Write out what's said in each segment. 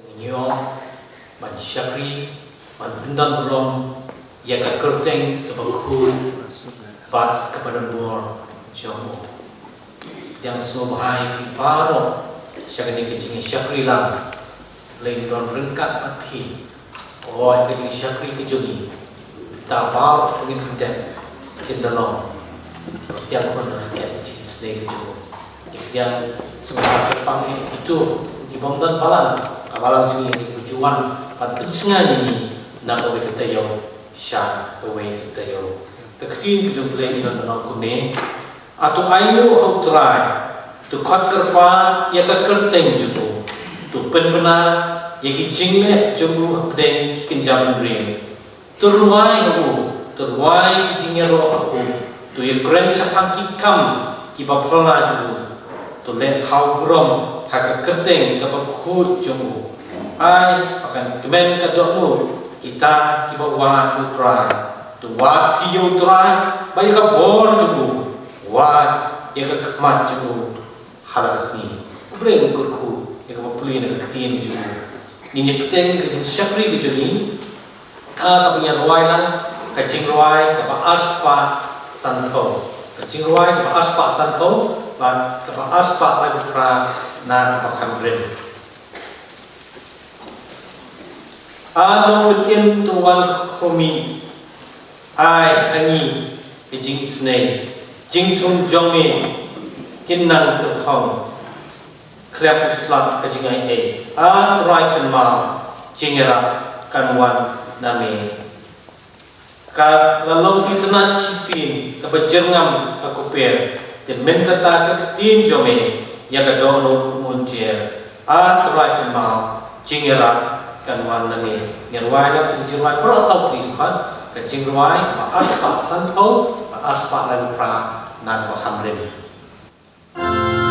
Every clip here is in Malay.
Nyo man syakri man bendan berom ya ka kerteng ke bakul bat kepada bor jomo yang semua bahai paro syakri kecing syakri lang lain don rengkat api oh kecing syakri kejuni tabal ingin penting kendalong yang mana yang kecing sedih kejomo yang semua kepang itu di bangdan balang kabalang juni di tujuan pada pencengan ini nak awak kita yo syak awak kita yo kekecin kejumlah ini dan orang kune atau ayu hau try tu kot kerpa ya ke kerteng jutu tu benar ya ki jingle jumlu pedeng ki kenjam dream terwai ki jingero aku tu ya keren sapang ki kam ki bapala jutu tu le thau brom hak kerteng ke bakhu jumu ai akan kemen kadokmu kita kibawa utrai tu wat piyo utrai bayi ka bor jumu wat ya ka khmat jumu halasni ubreng kurku ya ka pulin ka ktin jumu ni peteng ke syakri ke juni ka punya ruailan ka jingruai ka arspa sanho ka jingruai ka arspa sanho ba ka arspa lagu pra na pakhamren ano in tuan khomi ai ani jing snei jing thum jome kinnan to khong klap slat ka jingai e a trai kan ma jingera kan wan name ka lalong kitna chisin ka bajengam ka koper den men kata ka tin jome ya ka dono kumunjer a trai kan ma jingera kan wan nami ngerwai lam tu jirwai pro sau pri kan ka jingwai ma aspa sanho ma aspa lan pra nan ko hamrem Ah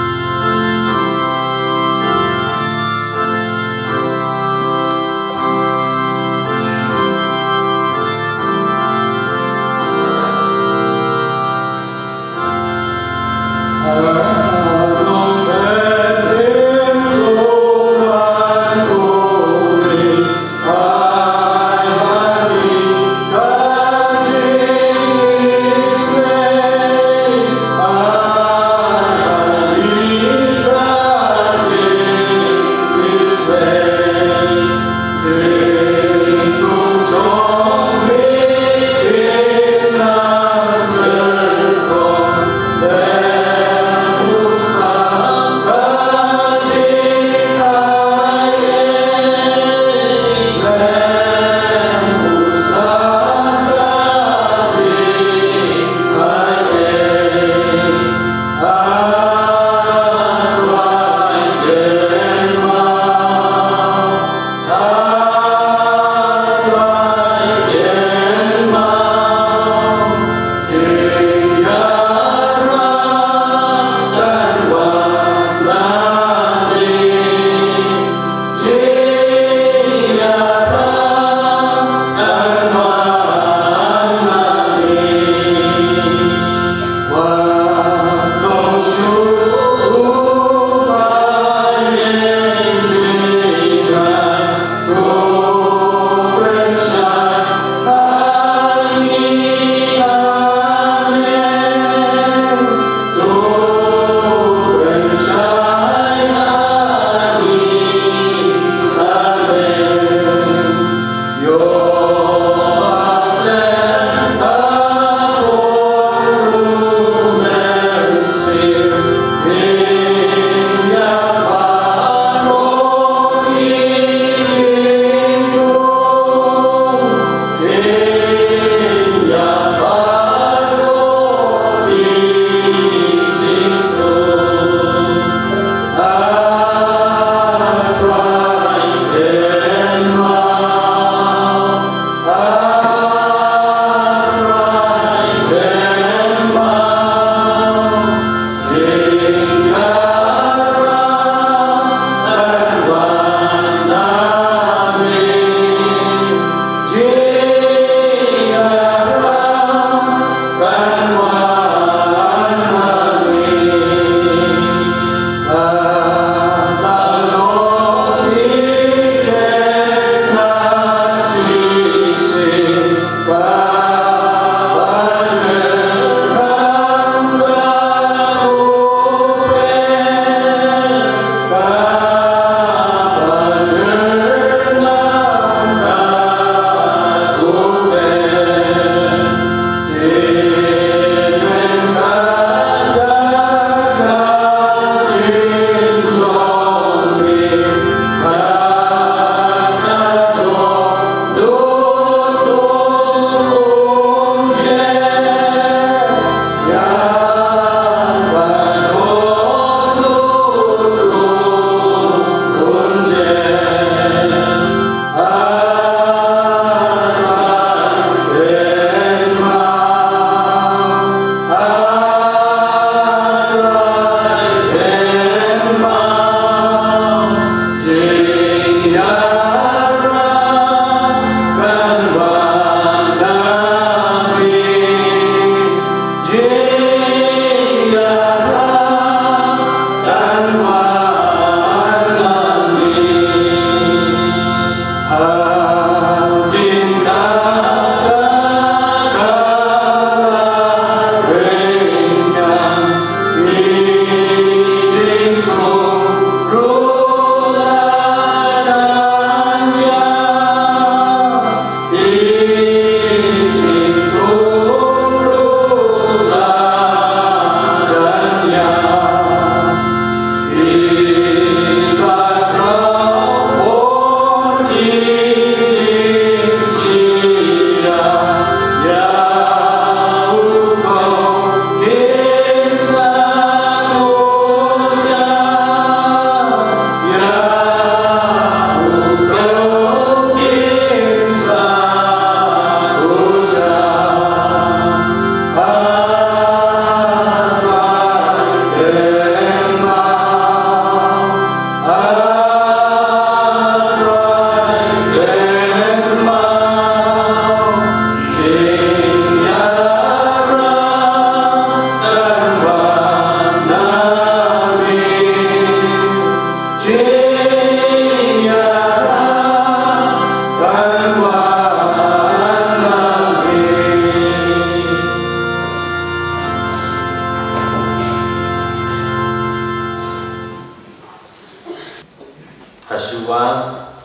suang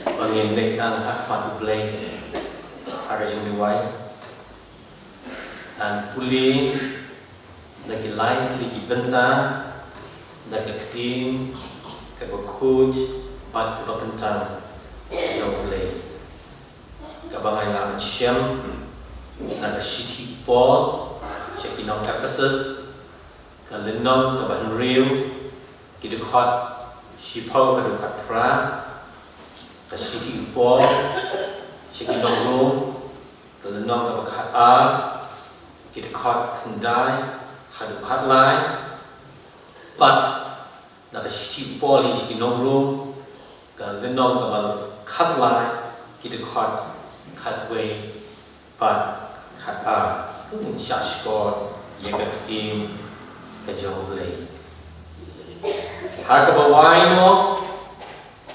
bangin nek tang akpat ublay ada jumwai dan puli lagi lain lagi bentang lagi keting kebakuj pat kebakentan jauh ublay kabangai lam syam naga City Paul Shekinah Ephesus kalenong kabahan real kidukhat Shipau kadukhat pra ka City Paul Shekinah Room kalenong kabakhat a kidukhat khandai kadukhat lai pat naga City Paul Shekinah Room kalenong kabakhat lai kidukhat khatway pat khat a kuning shashkor yang ketim kejauh lay harga bawai no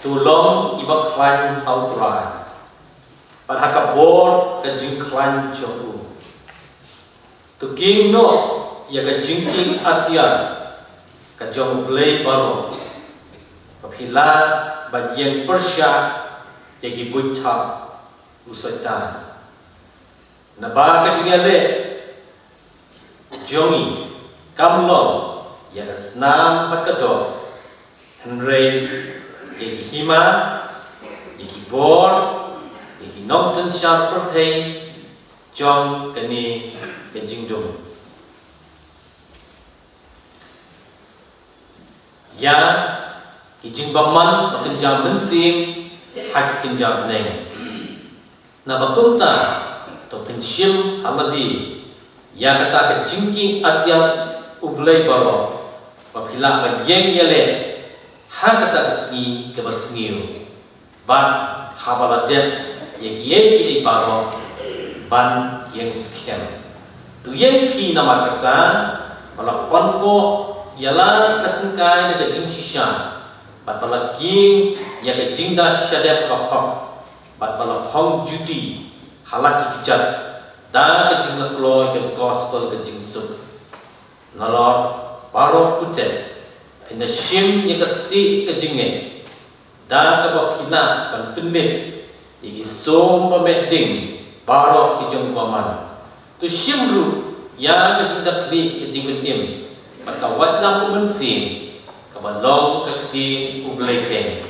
tulong ibak klan outrai pat harga bor kejing klan jauh tu ging no ya kejingking atian kejauh lay baru papila bagian persya yang ibuita usaitan naba kejingale jongi kamlong yang senam patkedor henry yaki hima yaki bor yaki nongsen syak pertei jong kani kejingdung ya kijing baman bekenjam bensim haki kenjam neng nabakumta to pensyim amadi ya kata kejingki atiat ublay baro papila badyeng yale ha kata kesni kebasngiu ban habaladet yeki baro ban yang skem tu yang pi nama kata pala ponpo yala kasengkai na kejing shisha bat pala king ya kejing da syadep kahok bat pala phong judi halaki kejat da kejing nakloy ke gospel kejing sup nalor baro putet pina shim ya kasti kejinge da kabapina ban penit igi som pameding baro ijong paman tu shim ru ya kejing dakli kejing benim patawat lam mensin kabalong kakti ubleken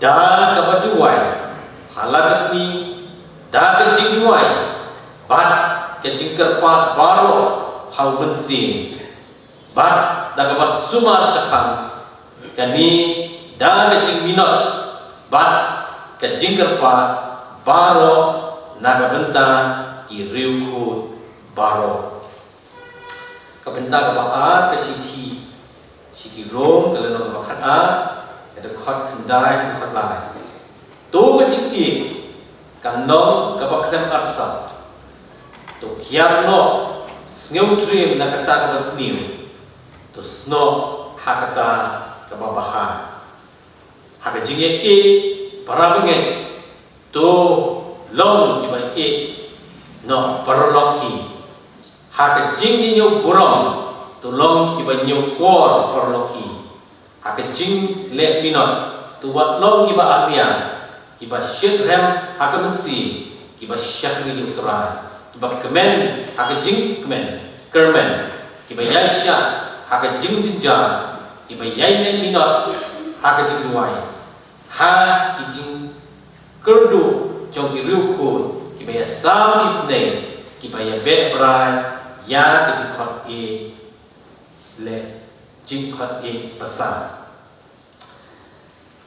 da kabaduai halakasni da kejing duai bat kejing kerpat baro hau mensin bat da kabas sumar syakam kani da kejing minot bat kejing kerpa baro naga benta ki riu baro kabenta kabaat ke siki rom kaleno kabakhat a ada khot khandai khot lai to kejing ki kanong kabakhem arsa to kiarno Sngeu dream na kata kabasniu to sno hakata kababaha hakajinge parabenge to long iba no parloki hakajing nyu buram to long kiba nyu kor parloki hakajing le minot to wat long kiba ahlian kiba shirhem hakamansi kiba shakri utara bab kemen hakajing kemen kermen kibayai sya hakajing jinja kibayai ne minot hakajing duai ha kijing kerdu jong kiru ko kibaya sam isne kibaya be brai ya kajing khot le jing khot pasal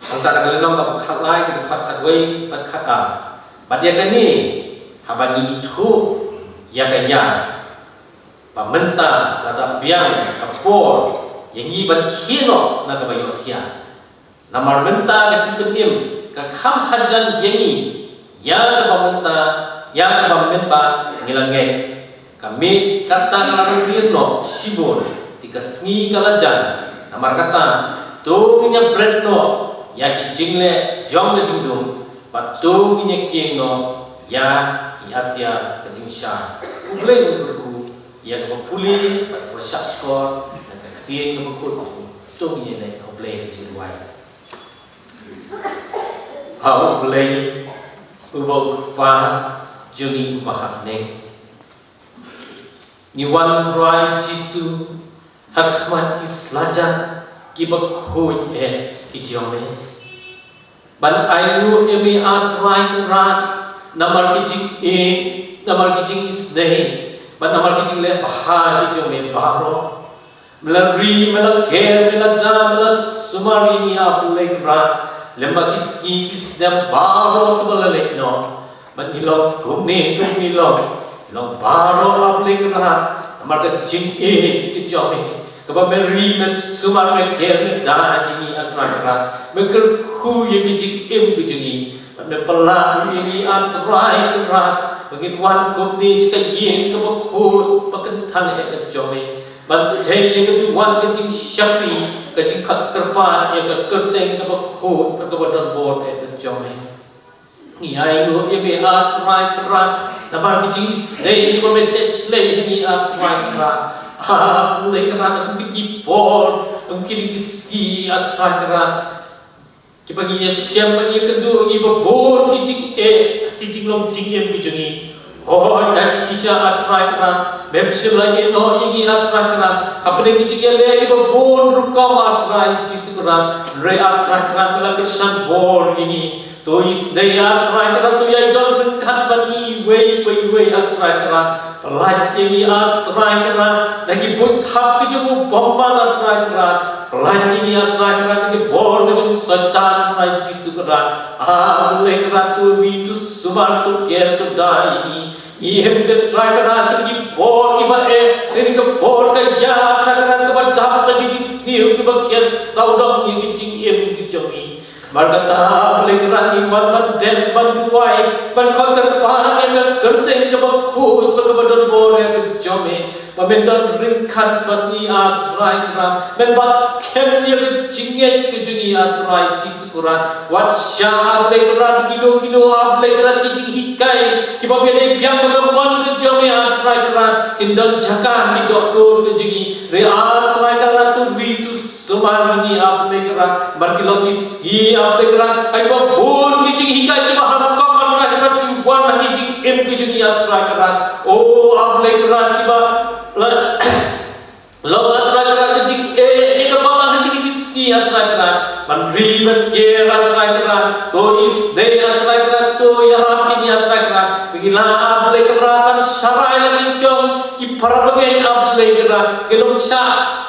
antara kalong ka khat lai ki khat wei pat khat a badia kani habani itu ya kaya pamenta lada biang kapor yang iban kino na kabayo tia namar menta kecipetim ka kham hajan yangi ya pamenta ya pamenta ngilange kami kata ngalamu birno sibur tika sngi kalajan namar kata to punya bread no ya ki jingle jong le jingdum patu punya king no ya atia kajing sha ublay berku ya ko puli ko shaskor na kaktiin ko ko to ni ne ublay kajing wai Au play ubok pa juni mahapne. Ni wan try Jisu hakmat islajan kibak hui kijome. Ban ayu emi atrai kurat namar kijing namar kijing isnei. Ban namar kijing le paha kijome baro. Melalui melakir melada melas sumari ni apulai kurat. Lembagi ski kisdam baro kebalalik no. Ban ilong kumni long baro apulai kurat. Namar kijing kijome. Kaba meri mesumar meker medan ini antara meker ku yang kijing kijingi mepelan ini antara kerat mungkin wan kumni sekali kaba ku pakentan kejome ban jai yang kedua wan kijing syakri kijing kat kerpan yang kerteng kaba ku kaba dan bor kejome ni ayu ye be antara kerat namar kijing slay ni memete slay ini antara kerat mulai kerana mungkin por, mungkin kiski atra kerana kibagi siam bagi kedua kiba por kijing long jing kijungi oh das sisa atra kerana memsi lagi no ini atra kerana apa ni kijing le kiba por rukam atra jisu kerana re atra kerana melakukan san por ini to is day atra kerana to ya idol berkat bagi way atra kerana pelaj ini atrai kerana lagi buthap kejumu bomba atrai kerana pelaj ini atrai kerana lagi bor kejumu setan atrai Jisu kerana boleh kerana tu itu sumar tu ker tu dah ini ihem atrai kerana lagi bor iba ini ke bor ke ya atrai kerana ke badam lagi jinsniu ke bagian saudang yang jing kejumi Markata boleh kerana iwan bandem bantuai Bankon terpahang yang kerteng ke bakut Berkebadan boleh kejome Meminta ringkat bani atrai kerana Membat skem yang kejinget kejungi atrai Jisu kerana Wat syah boleh kerana kino boleh kerana kijing hikai Kiba biar biang mengemban kejome atrai kerana Kindan jakah hidok nur kejungi Re atrai kerana tu vitus semua ini apa kerana markilogis ia apa kerana ayuh bol kijing hikai ni bahan kau mana kerana tiuan kijing kijing ia kerana oh apa kerana tiba lalu kerana kijing kepala kijing ia kerana mandri mengira kerana to is day kerana to yarap ini kerana begila apa kerana sarai lagi jom kipara bagai apa kerana kelum sah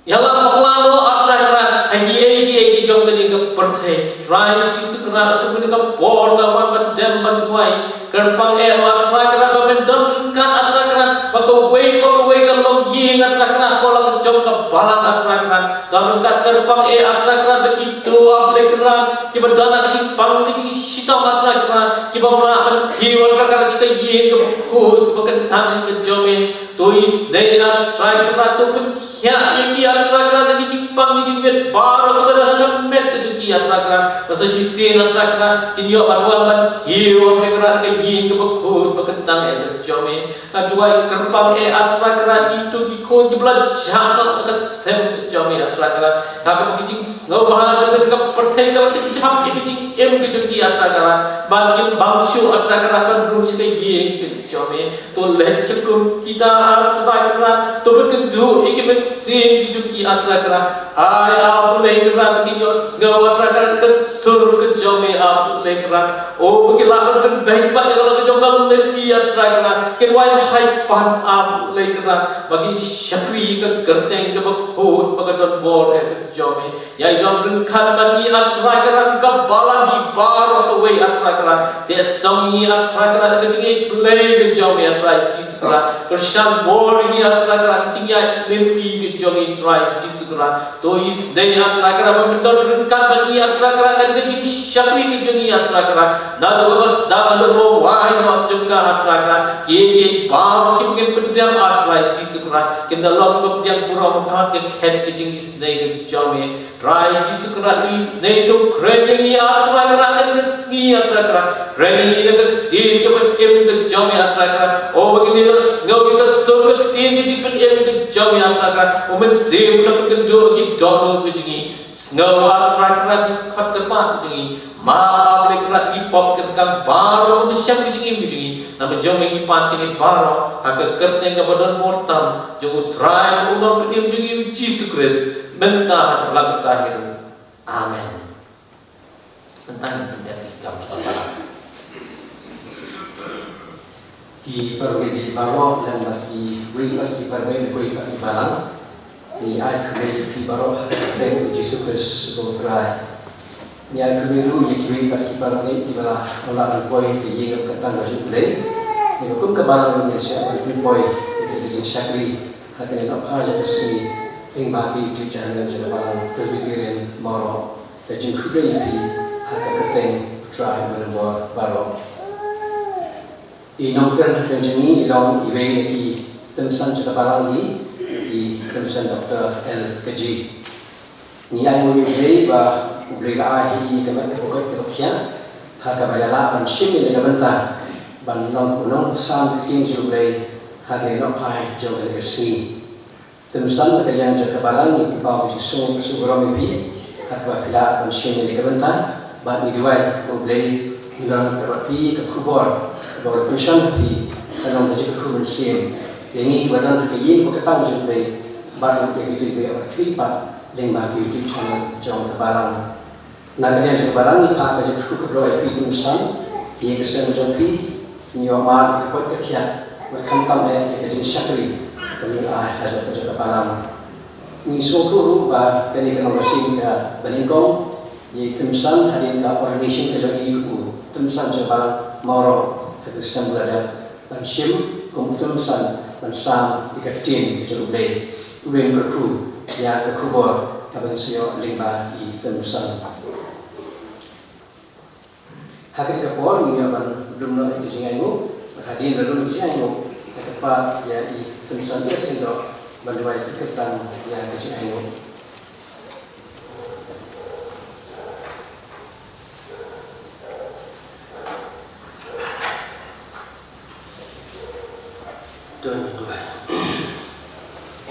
Yalah maklalo atrai hagi jom tadi ke pertai rai Jisu kerana aku beri ke bor lawan bandem bantuai kerpang atrai kerana bendam kan atrai kerana bako wei ke logi atrai kerana pola ke jom ke balang atrai kerana dan kat kerpang atrai kerana begitu able kerana kiba dana ke pang ke sitam atrai kerana kiba mula hiu atrai kerana cita ye ke buku bekentang ke jome tuis daya atrai kerana tu pun ya ini atrai kerana dijipang dijipet baru kepada hangam met kejuki atrai kerana masa sisin atrai kerana kinyo baruan ban hiu able kerana ke yin ke buku bekentang ke jome dua kerpang atrai kerana itu kikun jeblah jangan ke sem ke jome atrai kerana aku kijing snow bahasa ke pertai ke kecap kijing kejuki atrai kerana bangin bangsu atrai kerana ban rumus ke yin ke jome to leh cekum kita atrai kerana to berkendu ikimen sin kejuki atrai kerana ay boleh kerana kinyo snow atrai kerana kesur ke jome boleh kerana oh begilah dan baik pada kalau ke jom leti atrai kerana kirwai haipan boleh kerana bagi syakri ke gerteng ke bakut bagadon bor ke jome ya idam rengkan bani atrai kerana ke balahi bar atau wei atrai kerana dia songi atrai kerana ke jingi play ke jome atrai Jisu kerana kersan bor ini atrai kerana ke jingi leti ke jome atrai Jisu kerana to is day atrai kerana memendor rengkan bani atrai kerana ke jingi syakri ke jingi atrai kerana nado bas dapat berwahai jengka atrai kerana ye bab mungkin pendam atrai Jisu kerana kita lom pemdiam burung hak ke jingi snai ke jome try Jisu kerana is day to kreni atrai kerana ke ski atrai kerana kreni ke tin ke ke jome atrai kerana oh begini snow ke sur ke tin ke jome atrai kerana omen sim ke do ki dono ke jingi snow atrai kerana pak jengi ma boleh kerat ipop kekan baro besyam jengi nama jomeng ipan kini baro hak kerteng kebadan mortam jong utrai ulang pedim jengi Jesus Christ bentah telah terakhir amen tentang tidak dikam salah di perbedaan baro dan bagi berikat di perbedaan berikat di balang ni ai kule di baro dan Jesus Christ utrai ni ai kule lu ye berikat di balang di balang melawan boy di yang ketan masuk kule ni hukum ke balang ni siapa di boy di jin syakri hati nak aja kesini ing bagi di jalan jalan balang Presbyterian moro dan jin kule di hak keteng utrai berbuat baro inongkan penjeni long iwe di temsan juga barang di temsan Dr. L. Keji. Ni ai mo iwe ba ublega hi kemat kepokot kepokya haka balala ban shimi dengan benta ban nong sam king juble haka no pai jo el kesi. Temsan kalian juga barang ni ba di sung sugram ibi haka bila ban shimi dengan benta ba ni diwai uble nang terapi ke kubur bahwa pensiun di dalam majlis kumpul sim ini badan kaya berkata jadi baru begitu dia berkripat lima YouTube channel jauh kebalang. Nak kerja jauh kebalang ni pak majlis kumpul itu insan dia kesan jadi nyomar ikut kerja berkantam dia kerja syakri kami hasil kerja kebalang. Ini semua bah kini kena mesin ke beningkong dia insan hari ke organisasi kerja ibu insan jauh kebalang moro Kristen berada banshim komputusan bansam ikatin kecuali ulen berkru yang kekubur kabin sio lima I temsan hakik kapol ni aban belum nak dijingainu hadir belum dijingainu ketepat ya I temsan dia sendo banduai ketan yang dijingainu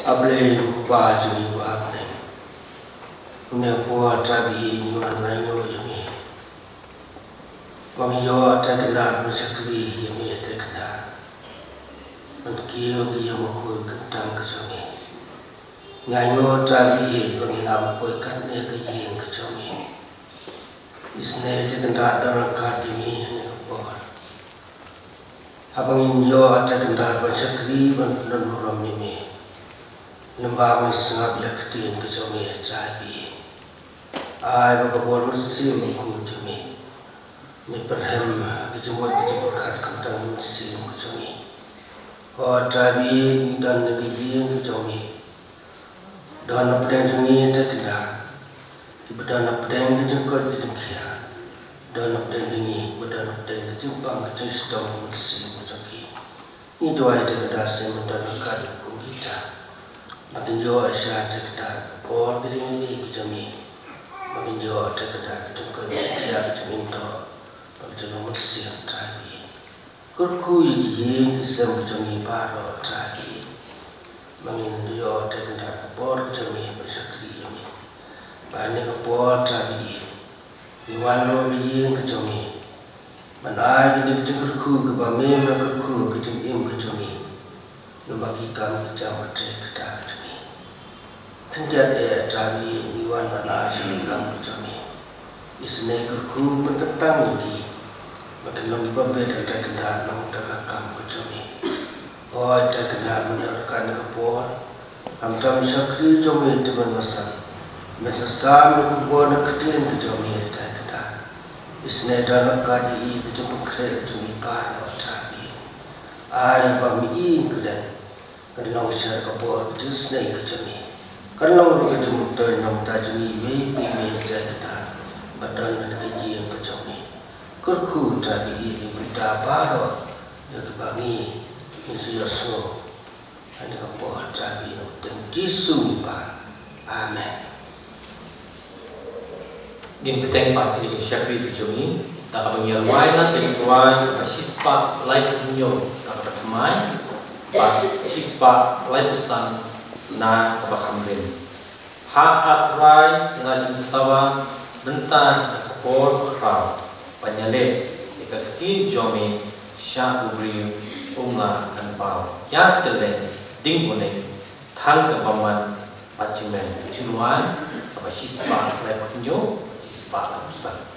Able baju ni able, ni buat cabi ni orang lain yang Mamiyo atakna musakri yami atakna. Mankiyo kiyo makul kentang kacami. Ngayo tabi pangilam poi katne kayeng kacami. Isne atakna dalam kadini ni kapor. Habangin yo atakna musakri bantuan muram nimi. Lembah sengap ya ketin kacami tabi. Ay bakabor musim makul cami. Ni perhem kejemur kat kentang musim kacami. Oh tabi dan negeri kacami. Dan apa yang jeni terkena. Di badan apa yang kejengkot kejengkia. Dan apa yang jeni badan apa yang kejempang kejengstong musim kacami. Ini doa terkena saya mendalamkan kita. Makin jauh asyik terkena. Oh kejengki kejami. Makin jauh terkena kejengkot kejengkia kejengintau. Jangan mesin tadi. Kurku yang kisah kami baru tadi. Mangin dia terkena bor kami bersakri kami. Banyak bor tadi. Iwan yang kami. Mana ini kurku kami kurku kejam kami. Nambagi kami kejam terkena kami. Kendia dia tadi iwan mana sih kami kami. Isne kurku berketang lagi. Makin lebih berbeda terkena nang terkakam kecumi. Oh terkena menerkan kebun. Amtam sakri cumi teman masan. Mesasam kebun nak ketin kecumi terkena. Isne dalam kadi kecumi krek cumi karo tabi. Ayah bami keden. Kalau syar kebun jusne kecumi. Kalau kecumi tu nam tajumi baby terkena. Badan dan keji yang kecumi. Kurku tadi ini berita baru yang kami Yesus ini kapal tadi dan Yesus pak Amen. Din peteng pak ini syakri kecumi tak apa yang lain dan keluar sispa lain punya tak bertemai pak sispa lain pesan na kebakamrin hak atrai ngajin sawa bentar por crowd panyale ikatin jomi sha ubri unga anpao ya tele dingune thang ka baman pachimen chinuan apa sispa lepnyo sispa apusan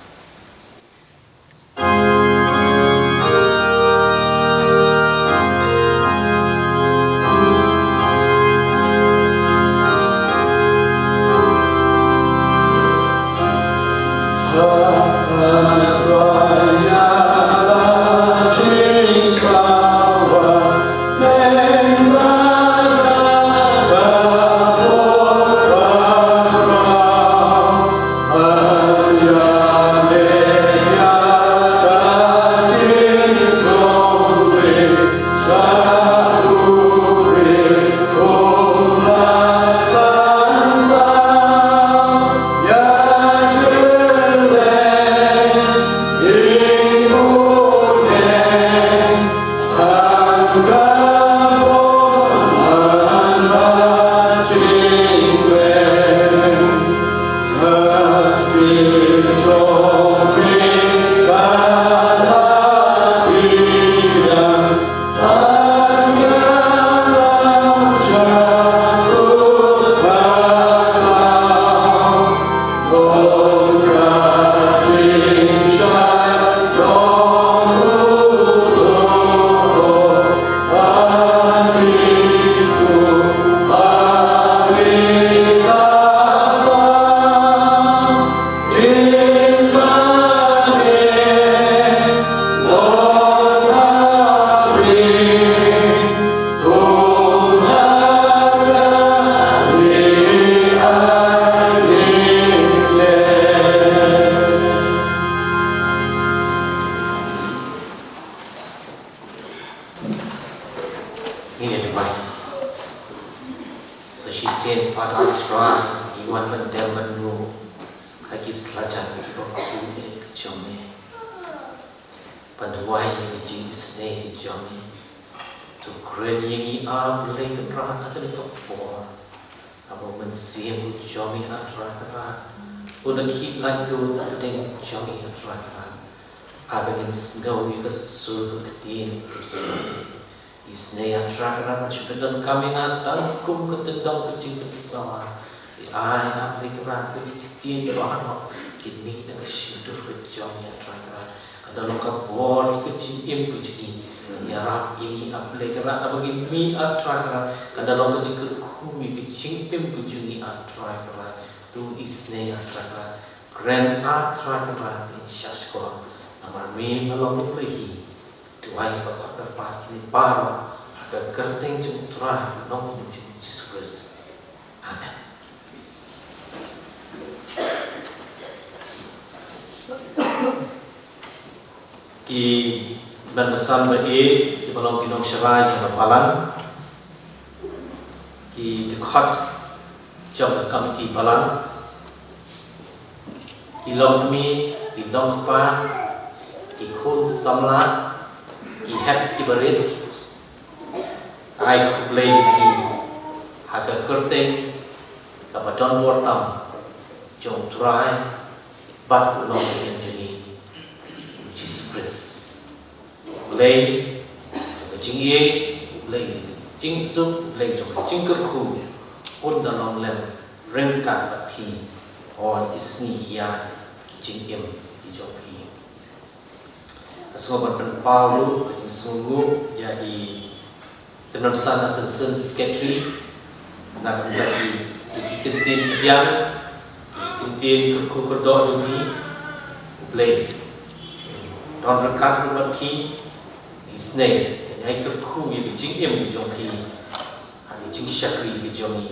Grand Atrakara in Shashko, Amarmi Malomulahi, to I have a cocker party in Baro, like a curtain to try, no Jesus Christ. Amen. Ki dan pesan baik di balong kinong syarai yang balang ki dekat jam komiti balang ki long kami ki long kapa ki kun samla ki hat ki berit ai kublai ki haga kerteng kapadon wortam jong try bat long yang jadi Jesus Christ lay jing ye lay jing sup lay jong jing kerku pun dalam lem rengkat api or isni ya jing em jong pi asobat pen Paulo jing sungguh ya i tenan sana sen secretary nak menjadi kentin yang kentin kerku kerdo jumi lay don rekat api isne ai kerku ye jing em jong pi ani jing syakri jong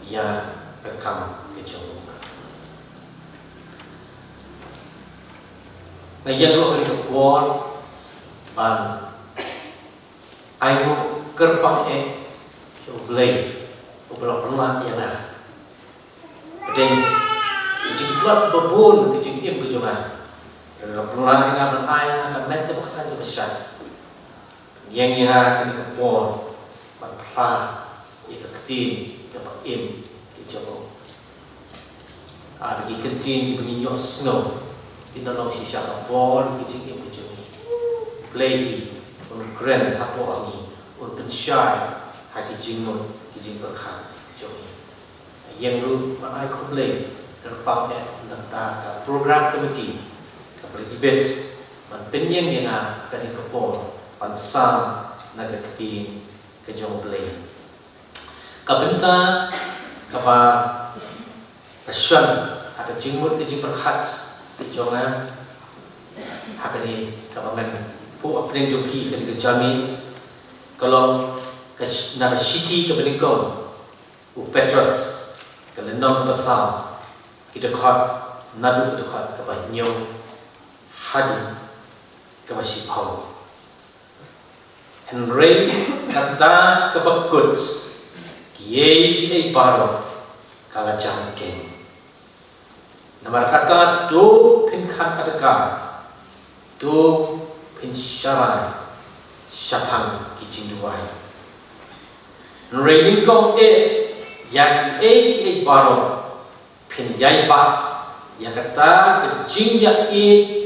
ya rekam jong na yang lo kan kuat ban ayu kerpang yo blay obla pernah ya na den jing kuat babun jing em jongan pernah ingat ai akan net bahkan besar yang ya kini kepon berpah ia ketin dapat im dicoba bagi ketin bagi nyok snow tinalong si siya kapon kijing im kijungi play un grand hapo angi un pensyai ha kijing nun kijing berkhan jungi yang ru manai kumlei terpam nanta ka program committee ka event man penyeng yang tadi kapon pan sam naga ketin ke jong play ka benta ka ba passion ada jingmut kijing berkhat kejongan hakani kabangan pu apeng joki kan kejamin kalau na city ke beningkong u Petrus kalau nom pasal kita khat nadu kita khat ke banyo hadu ke masipau Henry kata ke bakut kiai baro kala jangkeng Namar kata do pinkan adakah do pinsyarai syapang kijing duai Nreining kong yang ki baro pin yai bat yang kata kejing ya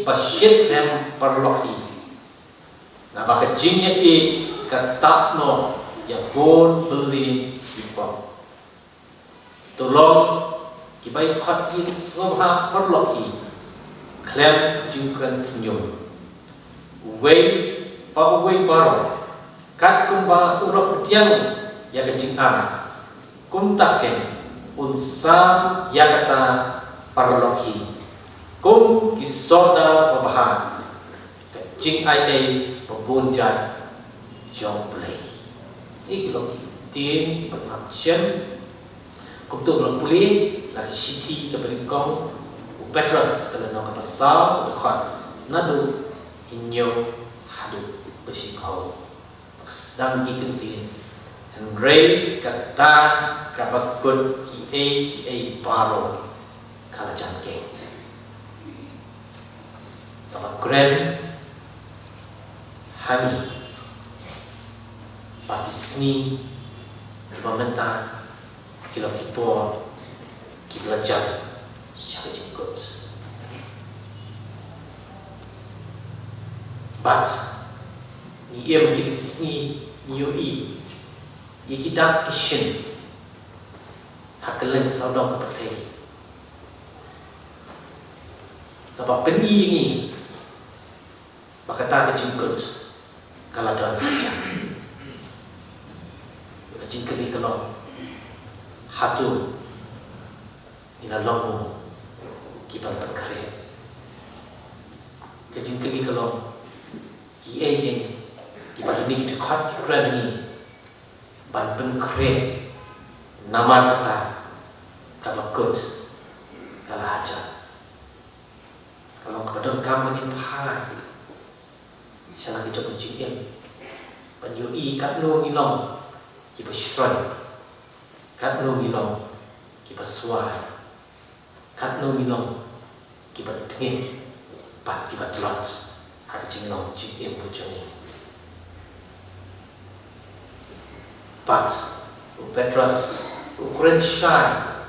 basyit rem perlohi Naba kejing ya kata no ya bon beli bipong Tolong Kibai khatin sobha perloki klem jungkran kinyum wei baro kat kumba urok tiang ya kecing kum taken unsa ya kata perloki kum kisota babaha kecing ai pebunjat jong play iki loki tin kipat Kutu belum pulih, lagi city ke Beningkong, Petrus kalau nak pasal, dekat nadu inyo hadu besikau, sedang dikentin, Henry kata kapakut ki baro kala jangkeng, kapak grand, hani, bagi seni, pemerintah. Kilo kipor, kilo jam, siapa jenggot. But ni ia mungkin sini nioi, ia kita kishin, hakalan saudara kepercayaan. Tapi peni ini, bakatah jenggot, kalau dalam jam, jenggot ni kalau hatu ina lomu kipan perkare kejing kegi kalau ki ejeng kipan ni kita khat kran ni ban perkare nama kata kabakut kala aja kalau kepada kamu ni phai salah kita kejing ban yo I kat no ni long kipan shron kat no milong kipa suai kat no milong kipa tengin pat kipa telot hak jinglong jim bujoni pat Petrus ukuran syai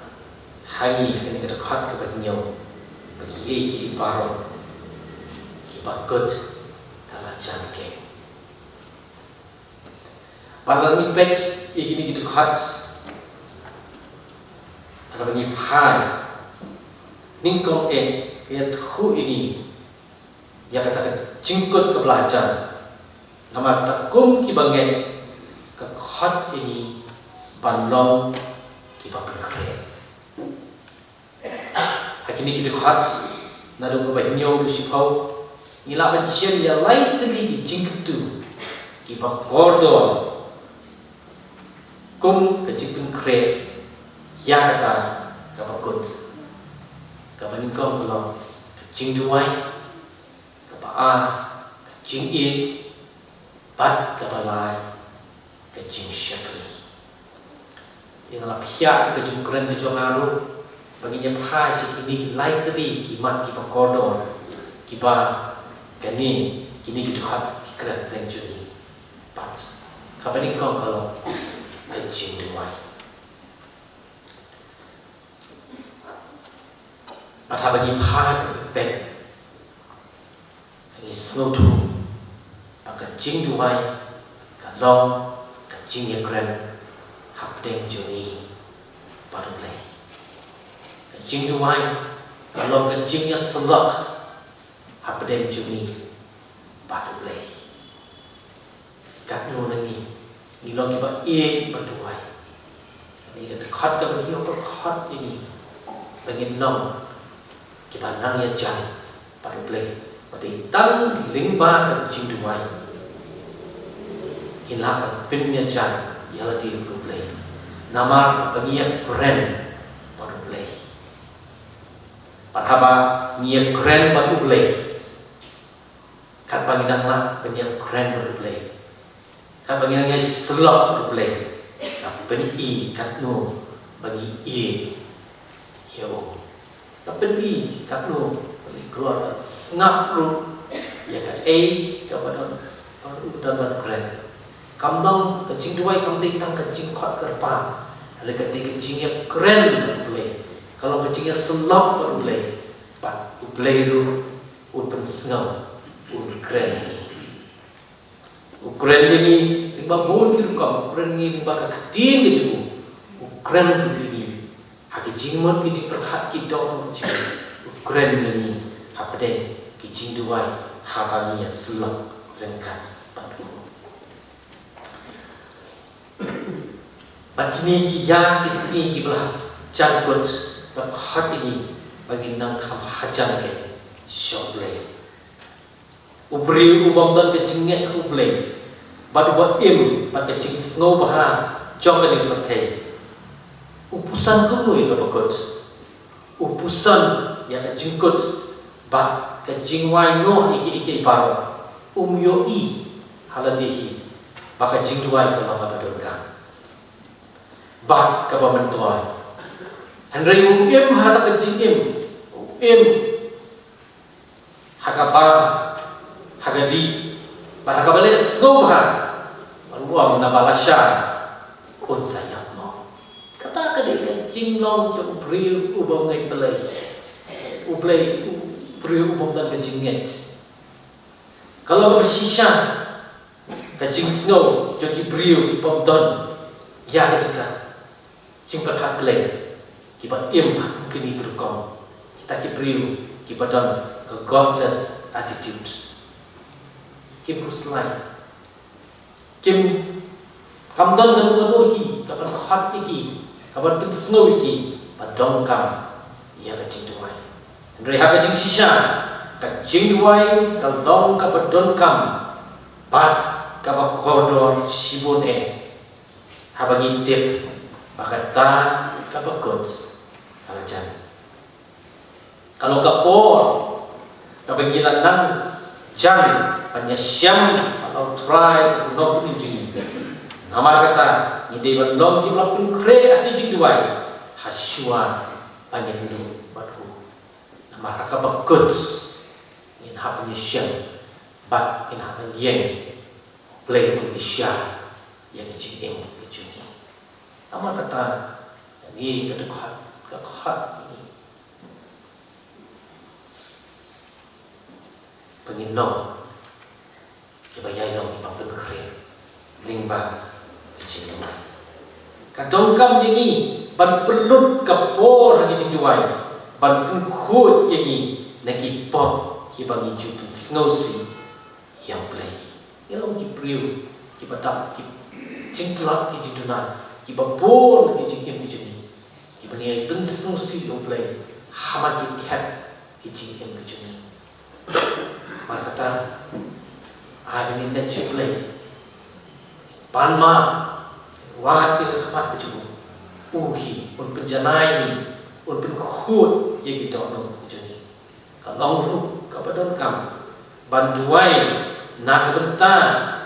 hangi kini kita kat kipa nyong bagi baro kipa good kala jangke balang ni pet ini kita kat Ada banyak hal, ningkong kaya thu ini, ya kata jingkut ke belajar, nama kata kum kibanget ke khat ini banlong kibapan keren. Hakini kita khat, nado ke banyo lusipau, nila bancian ya lain teli jingkut tu, kibak kordon, kum ke jingkut keren. Ya kata kapakut kabaningkong kalau kecing duai kapaa kecing bat kabalai kecing syakri yang lapia kecing keren kecing aru baginya phai sikini lai tadi kimat kipa kodon kipa kani kini kita khat keren penjuni bat kabaningkong kalau kecing duai Atau bagi paham ben snow tu maka jing duai ka long ka jing ye kren hap deng juni baru lay ka jing duai ka long ka jing ye selak hap deng juni baru lay kat nu nangi ni long ki ba e baduai ni ka khat ka ba ni ka khat ini bagi nong ki ba nang ye jan baru lay Pati tan lingba kan jing duai hilapan pinnya jan yala di play nama pengiak keren baru play parhaba ngiak keren baru play kat panginang lah pengiak keren baru play kat panginang yang selok baru play kat peni kat no bagi yo kat peni kat no keluar ngap lu ya kan kepada dan keren kamdang kecing duai kamding tang kecing khot kerpa ada kecing yang keren boleh kalau kecingnya selap boleh pak boleh lu un pensengau un keren ini lima bun kiri kam keren ini lima kaketin gitu keren ini haki jingmon kita perhat kita keren ini apa deh kijing duai habani ya selok lengkap padu bagini ya kisni belah jangkut tak hat ini bagi nang kam hajan ke shoble ubri ubam dan kecingnya uble badu buat mak kecing snow baha jongkan yang pertai upusan kumui ke bakut upusan ya kecingkut ba kecing wai no iki paro yo I haladihi ba kecing duai kalau ka badurkan ba ka pamentuai andre hata kecing hakapa hagadi ba hakabale soha maruam na balasya un sayap no kata kade kecing long tu bril ubang ngai play beriu umum dan kecingnya. Kalau bersisa kecing snow jadi beriu ipom don ya kecika cing perhat play kiba mungkin ikut kau kita ki beriu kiba don ke godless attitude kim kuslai kim kamdon nganu hi kapan khat iki kapan pin snow iki padong kam ya kecing tuai Reha kecing sisa, kecing duai, kalong kabadon kam, bat kabak kodor sibun habang intip, bakata kabakot, alajan. Kalau kapor, kabangilan nang jan, panyasyam, kalau try, no pun injing. Nama kata, hindi bandong jumlah pun kre ahli jing duai, hasyua panyahindu. Maka kabakut in happen yeshem but in happen yeng play on isya yang jing kecuni nama kata ini kedekat ini penginong kebayai nong ipapun keren lingba kecing duai kadongkam ini ban pelut kapor kecing duai ban pun khut ini naki pop ki bang ju pun snowsi yang play yang ki priu ki batam ki cingklak ki jiduna ki babon ki jingem ki jini ki bani pun snowsi yang play hama ki cap ki jingem ki jini kata ada ni net play panma wa ki khamat ki jini uhi pun penjanai pun khut ya kita no jadi kalau ru kapadon kam banduai nak bentar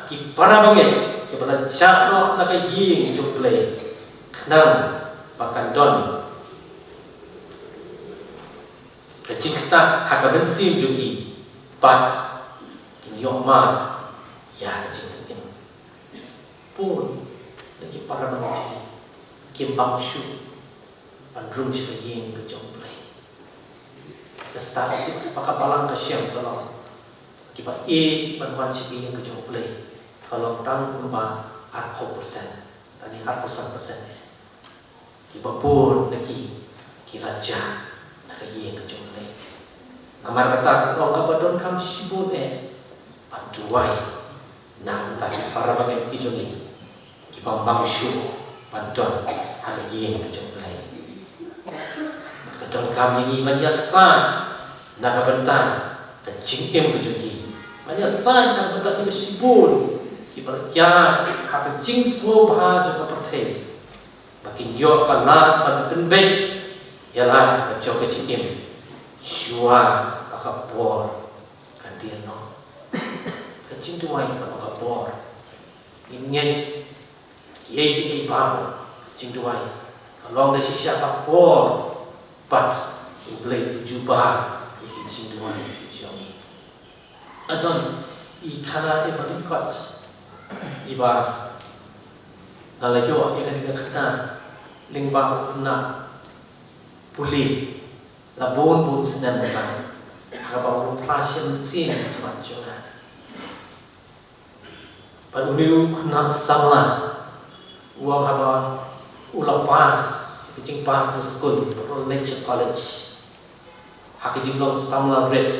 ki para banget ki pada cakno nak gi juple kenal pakan don kecik kita hak bensin jugi pat kini yomat ya kecik ini pun lagi para banget kimbang shu andrum sebagainya ke jomplay. The statistics pakai balang ke siang kalau Kita berkuan cipi yang kejauh boleh. Kalau tang kurba 40%, ini 40%. Kita pun lagi kiraja nak yang kejauh boleh. Amar kata kalau kapadon kam sibut paduai nak tak para bagai kejauh ni. Kita bangsu padon hari yang kejauh boleh. Kadon kam ini menyasan nak bentar kecing kejauh ni. Menyasan nak bentar kita sibut. Kita ya hak kecing semua bahasa juga pertei. Makin yo kana penting baik ialah kejauh kecing. Shua akapor kandiano. Kecing tu mai akapor. Ingat kiai bang kecing tu mai. Kalau ada sisa akapor pat boleh jubah kecing tu mai jomi. Adon ikana ibalikot iba nalayo ikan kata lingba kena pulih labon bun sinan bukan apa passion sin macamnya paduliu kena samla uang apa ulapas kecing pas di school nature college hakijing long samla red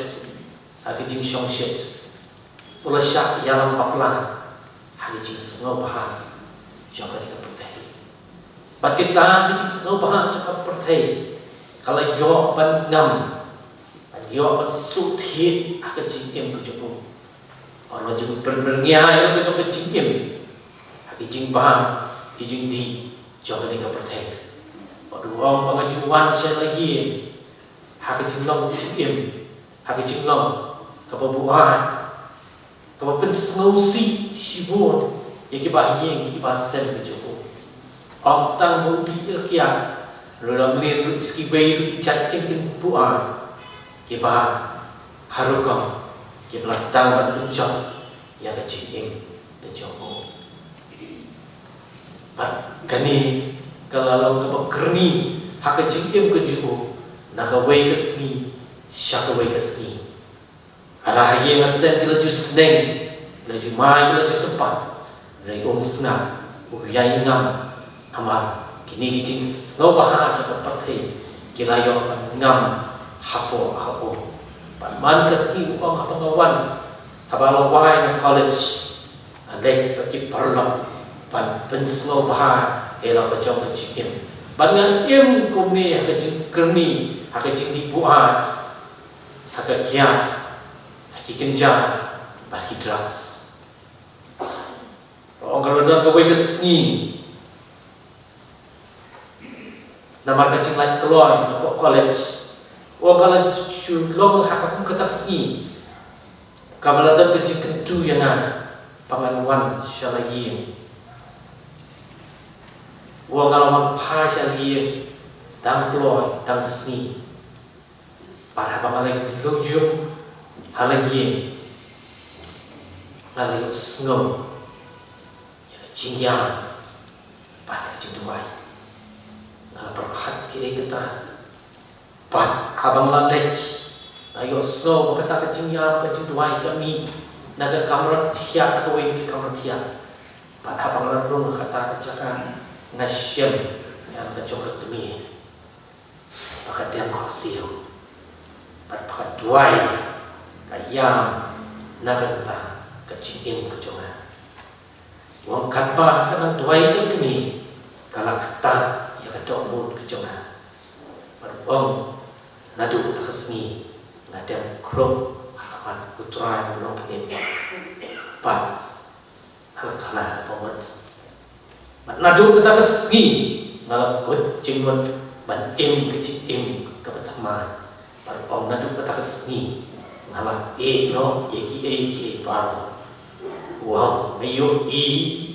hakijing shongshit pula syak yalam bakla hakijing snow bahan jangan dipercayai bat kita hakijing snow bahan jangan percayai kalau yo ban ngam yo ban suthi hakijing em kujupu orang jeng berberniai lo kejing em hakijing bahan hakijing di jangan dipercayai pada orang pengajuan saya lagi hakijing long em hakijing long kepabuhan kepapen snowsi sibun yang kita yang kita sen kejupu orang tang budi kian dalam lir skibai cacing buah kita harukam kita lastang beruncap yang kecil terjauh kani kalau kita kerni hak kecil kejupu nak away kesni syak away kesni arah yang asen kita jus neng kita jus mai kita jus sempat dari senang uyai ngam amar kini kicing snow bahan cepat perti kila yo ngam hapo man kasi uang apa ngawan habalawai na college alek bagi parlo pan snow bahan ela kacau kecil bangan im kumni hakajing kerni hakajing dibuat hakakiat hakikenjang bagi drugs orang kalau dah kawai kesni nama kecil lain keluar untuk college orang kalau long hakakun ketaksi kabalatan kecil kentu yang panganuan syalagi orang kalau mampa syalagi dan keluar dan seni para pangalan yung halagi ngalayok sengom Jingyang pada kecil duai dalam berkat kita pan habang landai ayo snow kata kecil duai kami naga kamera tiap kawin ke kamera tiap pan habang landung kata kecakan nasyam yang kecokak kami pakai diam kosil pan duai kayam naga kata kecil kecongan wang katbah kanang duai kan kini kalau ketan ya kata umur kejongan berwang nadu takasni ngadem krom akaman putra menong penin pat hal kalah sepomot nadu ketakasni ngalakut jenggot ban im kecil im kepetama berwang nadu ketakasni ngalak no eki baru wow ngayon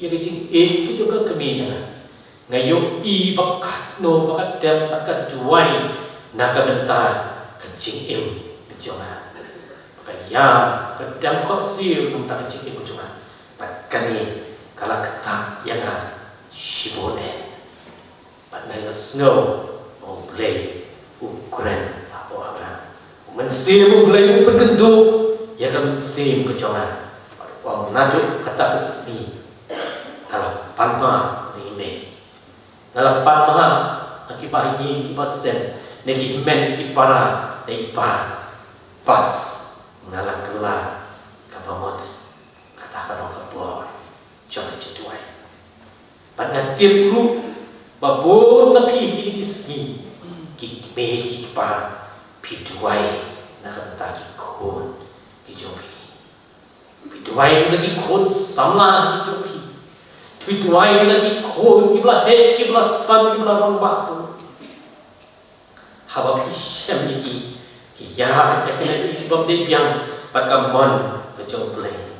yang kecil kita juga kami ngayon bakat no bakat dem bakat juai nak bentar kecil kejongan bakat yang kedam kosil bentar kecil kejongan bakat ni kalau ketak yang shibone bakat ngayon snow boleh ukuran apa mensir boleh perkendu yang kan sim kejongan orang najuk kata kesni dalam panma ni me dalam panma akibat ini akibat sen neki men ki para dei pa pats nala kela kapamot kata karo kapor coba cetuai pada timku babon na pi ki kisni ki me ki pa pituai na kata ki kon ki jopi pituai na ki kon samla ki jopi pituai na ki kon ki bla he ki bla san ki bla rong ba haba pisam ni ki ya ki bom de yang pakamon ke joplay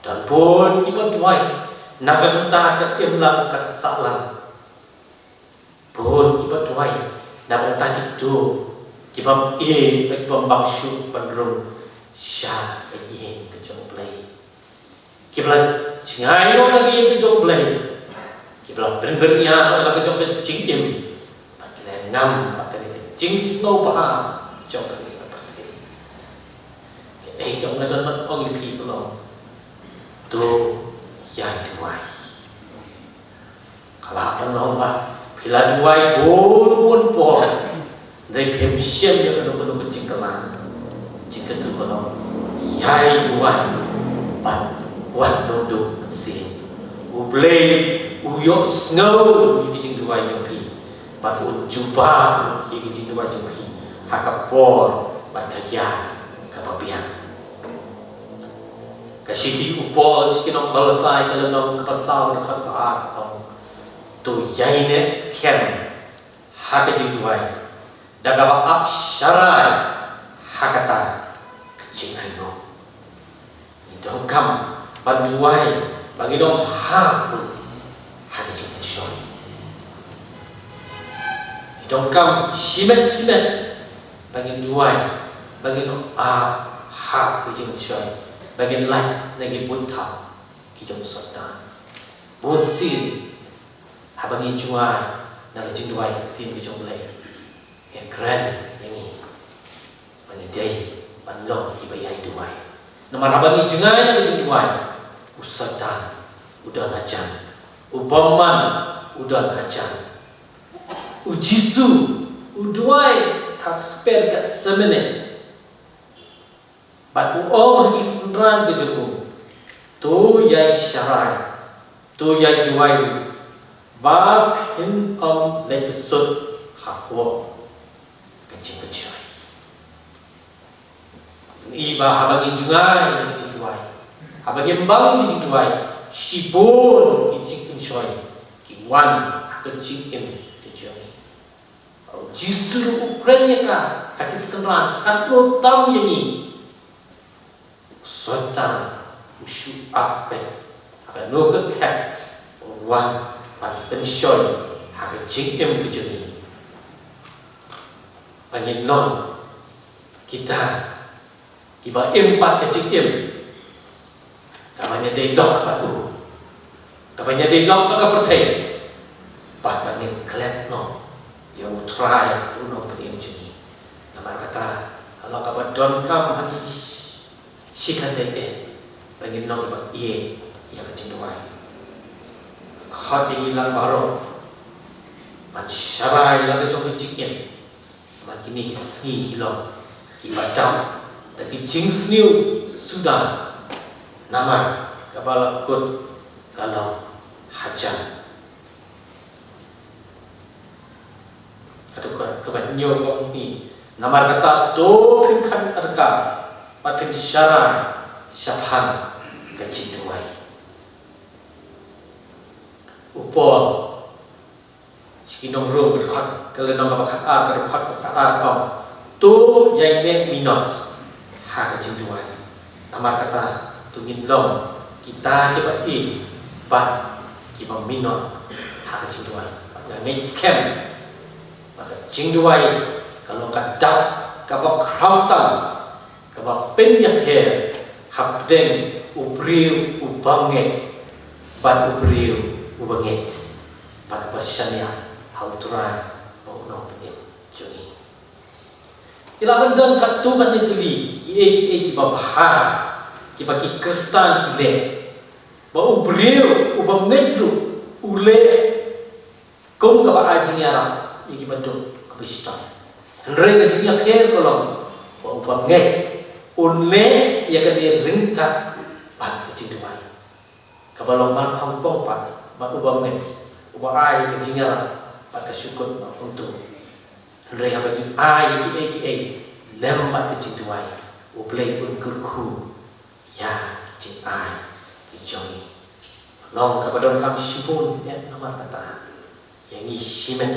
dan pun ki pituai na kata ka imla ka salam pun ki pituai na kata ki tu ki bom ki bom bangshu bandrung sha ke yin ke joplay ki bla chingai ro lagi ke joplay ki bla ber-bernya la ke joplay jingim ngam pakai jing snow bah jok ni pakai yang nak dapat orang lebih kalau tu yang duai kalau penolong bah bila duai pun dari pemsiam yang kena kecingkalan jika tu kalau yang duai pat wan nondu sin ublay uyok snow ini jing duai jopi Bakun jumpa iki jitu wajuhi hakapor bakaya kapapian kasisi upol sikinong kolsai kalanong kapasal ni kapaan ang tu yaines ken hakajiduai dagawa aksharai hakata kacingano itong kam banduai banginong hapun hakajinasyon dongkam simet bagi duai bagi ha kujing choy bagi light nagi bunta kijong sotan bonsin habagi juai nagi jing duai tin kijong lay yang keren ini bagi day banlong kibayai duai nomor habagi jengai nagi jing duai usatan udah najan ubaman udah najan ujisu uduai hasper kat semene bat uong isran kejeku tu yai syarai tu yai duai bab hin lebsut hakwo kecil kecil iba habagi jungai kecil duai habagi mbang kecil duai sibun kecil kecil kiwan kecil im Justru Ukraina ka hati senang katlo tam yani sotan usu ape akan noga kat wan pan pensyon akan jingem kejuni panilong kita iba empat kejingem kamanya dialog patu kamanya dialog ka pertai pat panin klet no yang try puno pening jeni nama kata kalau kabar don kam hani sikan deke bagi nong ba ye ya kecindai khadi lan baro man sharai la ke jong jikin man kini sni hilo ki badam tapi jingsniu sudah nama kapal kut kalau hajan atau kebanyakan orang ini nama kata do pingkan adaka patin syara syabhan kecinduai upo sikinong ro kedekhat kelenong kapakat kedekhat kapakat tu yang nek minot ha kecinduai nama kata tungin long kita kebati pat kiba minot ha kecinduai yang nek scam maka jingduai kalau kadak kabak krautan kabak penyakher habdeng ubriu ubanget ban ubriu ubanget pada pasanya hauturan mau nong penyem juni Ila bendan kat tu kan ituli ki babahar ki bagi Kristen ki le ba ubreu ubamneju ule kong ka ba ajinyara ki badu Kristen andre ka jinya kher kolom ba ubamnget unle ya ka dia ringkat pat jinduai ka balong man kampong pat ba ubamnget ubai ka jinyara pat ka syukur ba untuk andre ha bagi ki lembat ke jinduai ublei pun kurku ya jin ai ki jongi long ka badon kam sibun ya nomor kata yang ni simen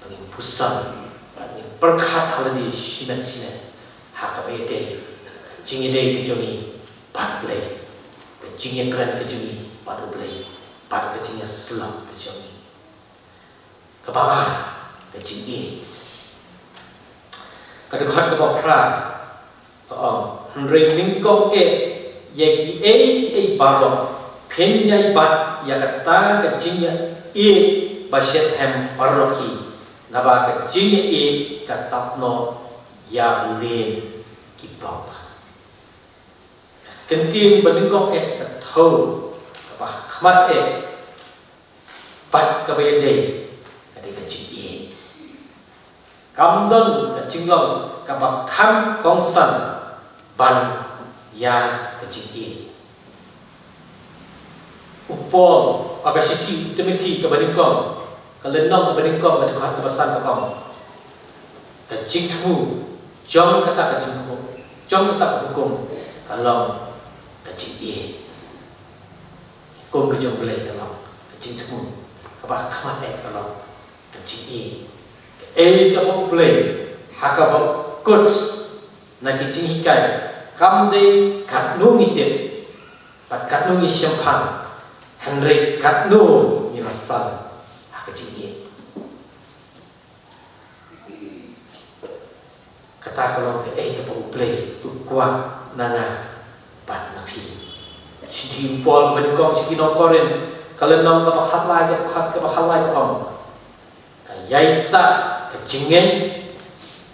pengin pusat pengin perkat haladi simen hak apa ide jingi dei ki jongi pat blei ke jingi keren ke jongi pat blei pat ke jingi selam ke jongi ke bawah ke jingi kadang-kadang kita pernah ring lingkong yaki baru penyai bat ya kata kejinya basyat hem paroki naba kejinya kata no ya len kibau kentin beningkong ketau apa khamat bat kabayade kadang kejinya kamdon kecilong kabak kam kongsan ban ya kecil upol akasiti temeti kabadingkong kalendong kabadingkong kadukhan kabasan kakong kecil tu jom kata kecil tu jom kata hukum kalau kecil hukum kejom belai kalau kecil tu kabak kamat kalau kecil kamu play hakabak kut nak kicing hikai kamde katnu ngite pat katnu ngi champagne Henry katnu ngi rasal hakicing kata kalau kamu play tu kuat nana pat napi sidi pol menikong sidi nokorin kalau nong kabak halai kabak halai kabak yaisa kecingen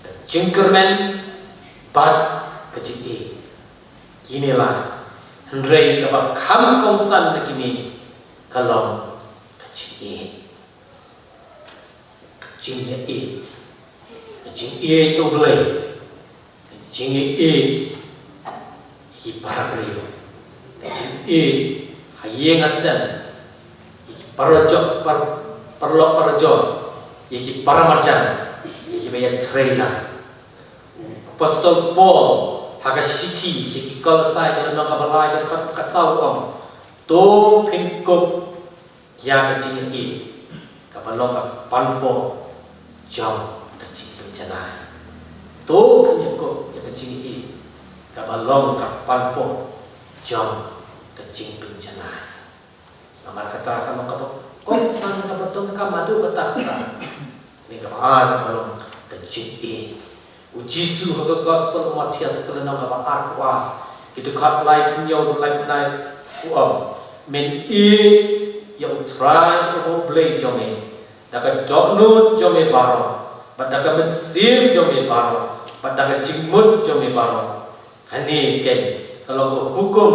kecingkermen bat kecing inilah hendrai kabak kam kongsan nakini kalau kecing kecingnya kecing itu belai kecingnya para beliau kecing hayeng asan parojok parojok iki para marjan iki bayan trainer Apostol Paul hagasiti iki kolosai kalau nak kabalai kalau kasau om to pingkup ya kecil ini kabalong panpo jam kecil bencana to pingkup ya kecil ini kabalong panpo jam kecil bencana nomor kata kalau kapal kongsan kapatong kamadu kata ni kapal kecil ujisu haga gospel Matias kalau nak kapal akwa kita kat live punya live night men yang try untuk play jome dapat download jome baru pada mensir jome baru pada jingmut jome baru kani ken kalau hukum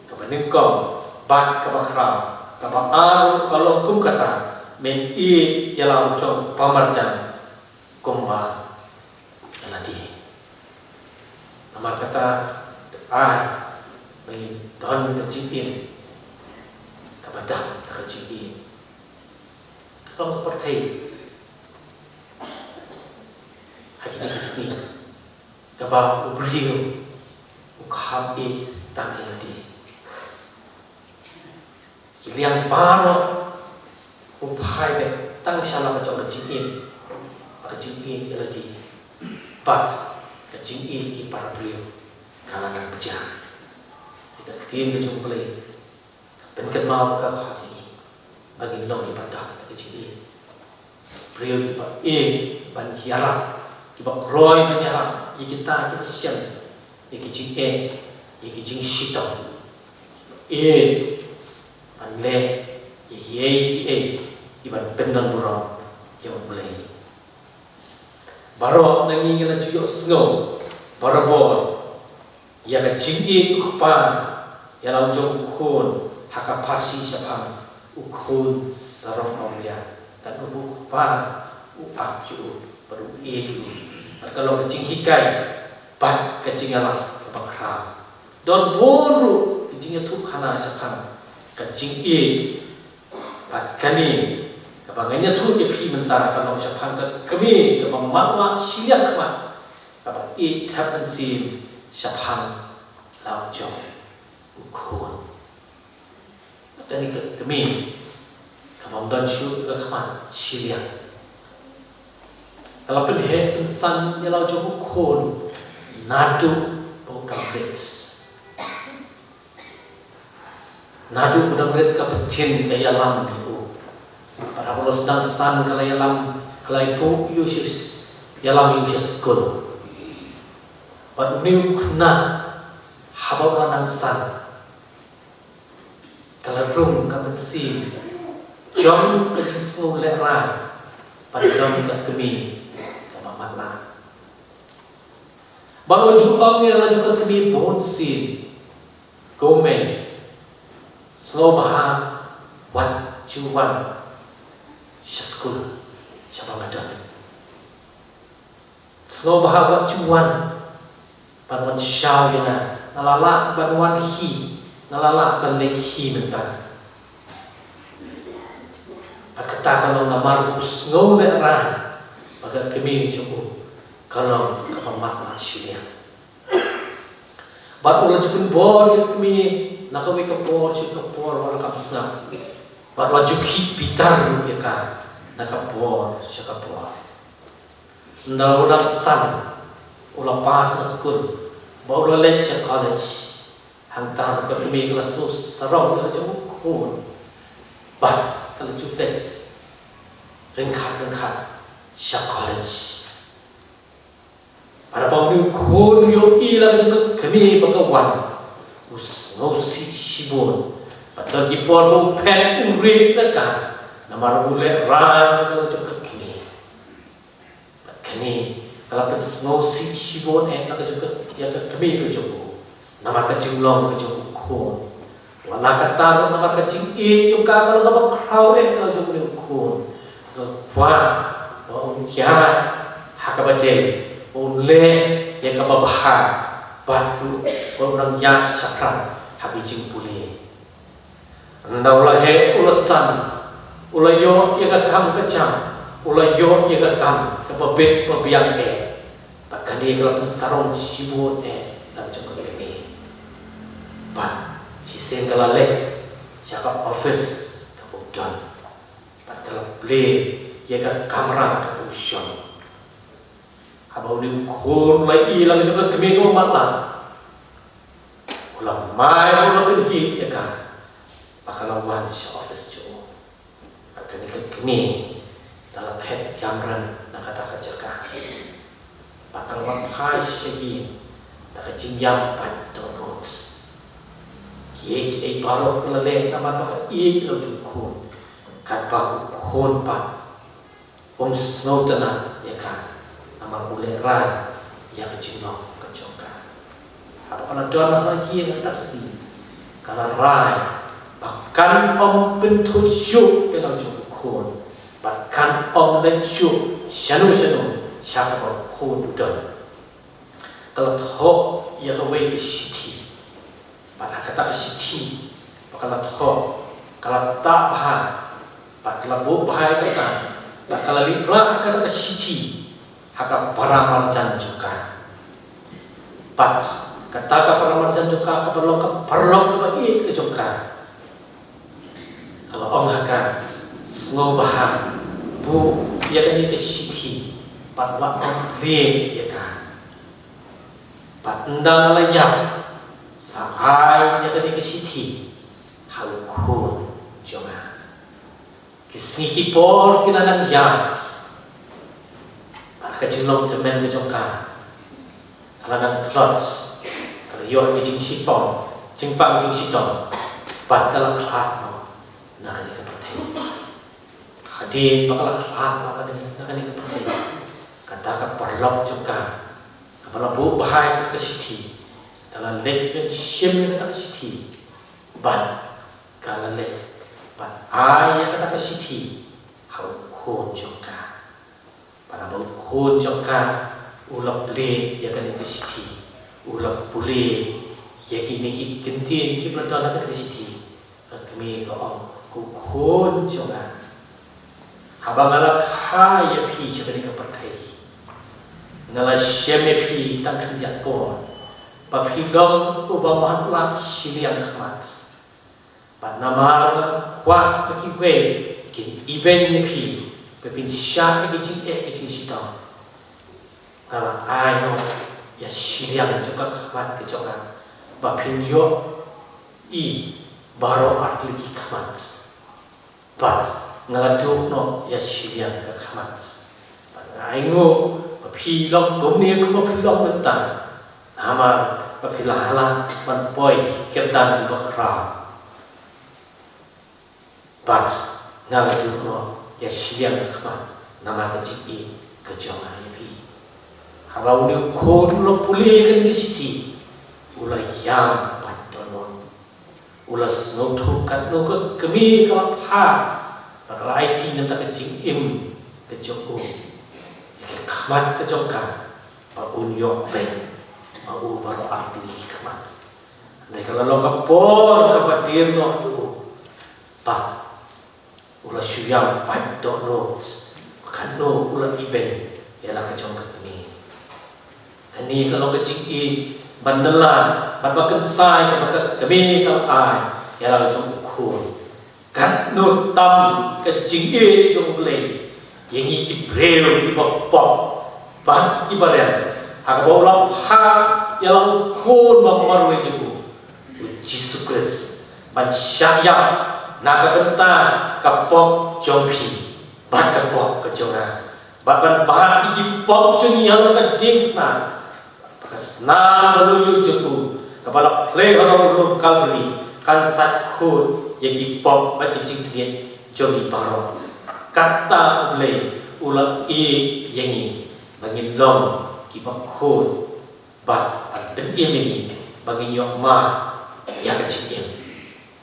kebeningkong bat kebakram kapal aru kalau kum kata men ialah ucap pamarjan kumba eladi nomor kata bagi don kecil kepada kecil kalau seperti hakiki kesni kapal ubriu ukham tak eladi yang baru upai be tang salah kecil lagi bat kecil ki para beliau kalangan pejah kita tim kecil play dan kenal ke hal ini bagi nong di pada kecil beliau ki ba ban hiara ki ba kroi ban hiara kita siang kecil kecil sitong anle iban pendang burang yang boleh Baru nangi ngila juyo snow, barabor, ya ka jingi ukpan, ya lau jong ukun, haka parsi siapang, ukun sarong omya, dan ukpan, upap ju, baru itu. Kalau ka jingi kai, bat ka jingalah bakra. Don boru ka jingi tu kana siapang, ka jingi, bat kani. Kapangnya tu dia pergi mentah kalau siapa kami kapang makwa siap kama kapang ikhap mensim siapa lau jom ukun dan ini kami kapang dan syuk kama siap kalau penhe pensan dia lau jom ukun nadu bukan red nadu bukan red kapecin kaya lam para polos dan san kalayalam kalaipu yusus yalam yusus kul but new kuna habab lanang san kalarung kabensi jom kejinsu lera pada jom kami kamamatna baru juang yang juga kami bonsin gome slobaha wat juan Syeskul siapa ngadan Snow bahawa cuan Banwan syau jena Nalala banwan hi Nalala banlek hi mentang Kata kalau namar snow leran Maka kami cukup Kalau kepamak masyarakat Bat ulah cukup bor kami Nakawi kepor cukup bor Walau kamsna Bat wajib hi pitar ya kan nakapor syakapor na ulang san ulang pas na school ba ulang lecture college hangtan ko kami kelas sarong na jom khun bat kalau jutet rengkhat syak college para pau khun yo ila jom kami bakawan usno si sibon atau dipor mo pen uri na Namar boleh ran kalau cukup kini, kalau snow si sibon nak cukup ya kami ke cukup, namar kecing long ke cukup kun, wala kata namar kecing juga kalau namar kau kalau cukup kun, wah, ya hakabade, le ya kababah, batu orang yang sakran habijing boleh, ndaulah ulasan. Ulayo ia kam kecam, ulayo ia kam kepebet pebiang Takkan dia kalau pensarong sibut dalam cukup ini. Pan, si sengkala lek, cakap office kemudian. Kalau play ia kamera kemudian. Abang ni kur mulai hilang cukup kami ke mana? Ulang mai ulang kenhi ia kan. Pakalawan si office cukup. Kini dalam head jamran nak kata kerjakan. Bakal wapai segi nak kejinjam pan donut. Kiai baru keleleh nama bakal ik lo cukup. Kat bau kon pan. Snow tenang ya kan. Nama uleran ya kejinong kerjakan. Apa kalau doa lagi yang taksi. Kalau rai bahkan bentuk syuk yang cukup. Bahkan orang syuk syanu siapa khun udah kalau tahu ya kawai siti pada kata siti kalau tahu kalau tak paham kalau bu bahaya kata kalau libra kata siti hak para marjan juga pas kata para marjan juga keperluan kebaik ke juga kalau orang akan Snow bahan bu ia kan ke siti pat wat vien ya kan pat ndang layak saai ia kan ke siti hal kun joma kisni hipor kinanang yang para kecilong temen ke jongka kalau nang trot kalau yo ke jing sipong jingpang jing sitong pat kalau kelat no nak ke Hadir bakalah kelam akan ini kepercayaan. Kan kata ka parlok juga kepala bu bahai ka sithi kala lek ben siem ka sithi ban kala lek ban ai ka sithi hau khon juga para bu khon juga ulap le ya kan ka sithi ulap pule ya kini kintin ki pradana ka sithi kami ko ku khon juga habang ala kaya pi sekali ka partai ngala syeme pi tang khanjat pon pa pi dong uba mahatla siliang khamat pa namar kwa pa ki we kin iben ni pi pa pin sha ki jing sitang ngala ai no ya siliang juga khamat ke joka pa pin yo i baro atli ki khamat pa ngaduk no ya siliang ke khamat aingo phi long gom ne ko phi long mentang nama phi lahala man poi ketan di bakra bat ngaduk no ya siliang ke khamat nama ke ji ke jong ai phi habau ne ko lo puli ke ni sti ula yam pat donon ula sno thu kat no ko kemi ka pha kalau IT nanti kecing kejoko, kemat kejoka, unyok pen, baru arti kemat. Nih kalau lo kapor kapatir no itu, ulah syuyam padok no, kan no ulah iben, ya lah kejong kini. Kini kalau kecing bandelan, babakan sai, babakan kami kalau ai, ya lah kejong ukur. Kan no tam ke jing jong le yang ki breu ki pop ban ki balen ha ka bola ha ya la khon ma mar we ju Jesus Christ ban syaya na ka benta ka pop jong pi ban ka pop ka jonga ban ban ki pop jong ya la ka ding na ka sna lu yu ju ka bala play ha lu Calvary kan sat khon yaki pop bagi jingtian jogi paro kata ulai ulah yangi bagi long ki bakho bat dan ini bagi nyok ma ya kecil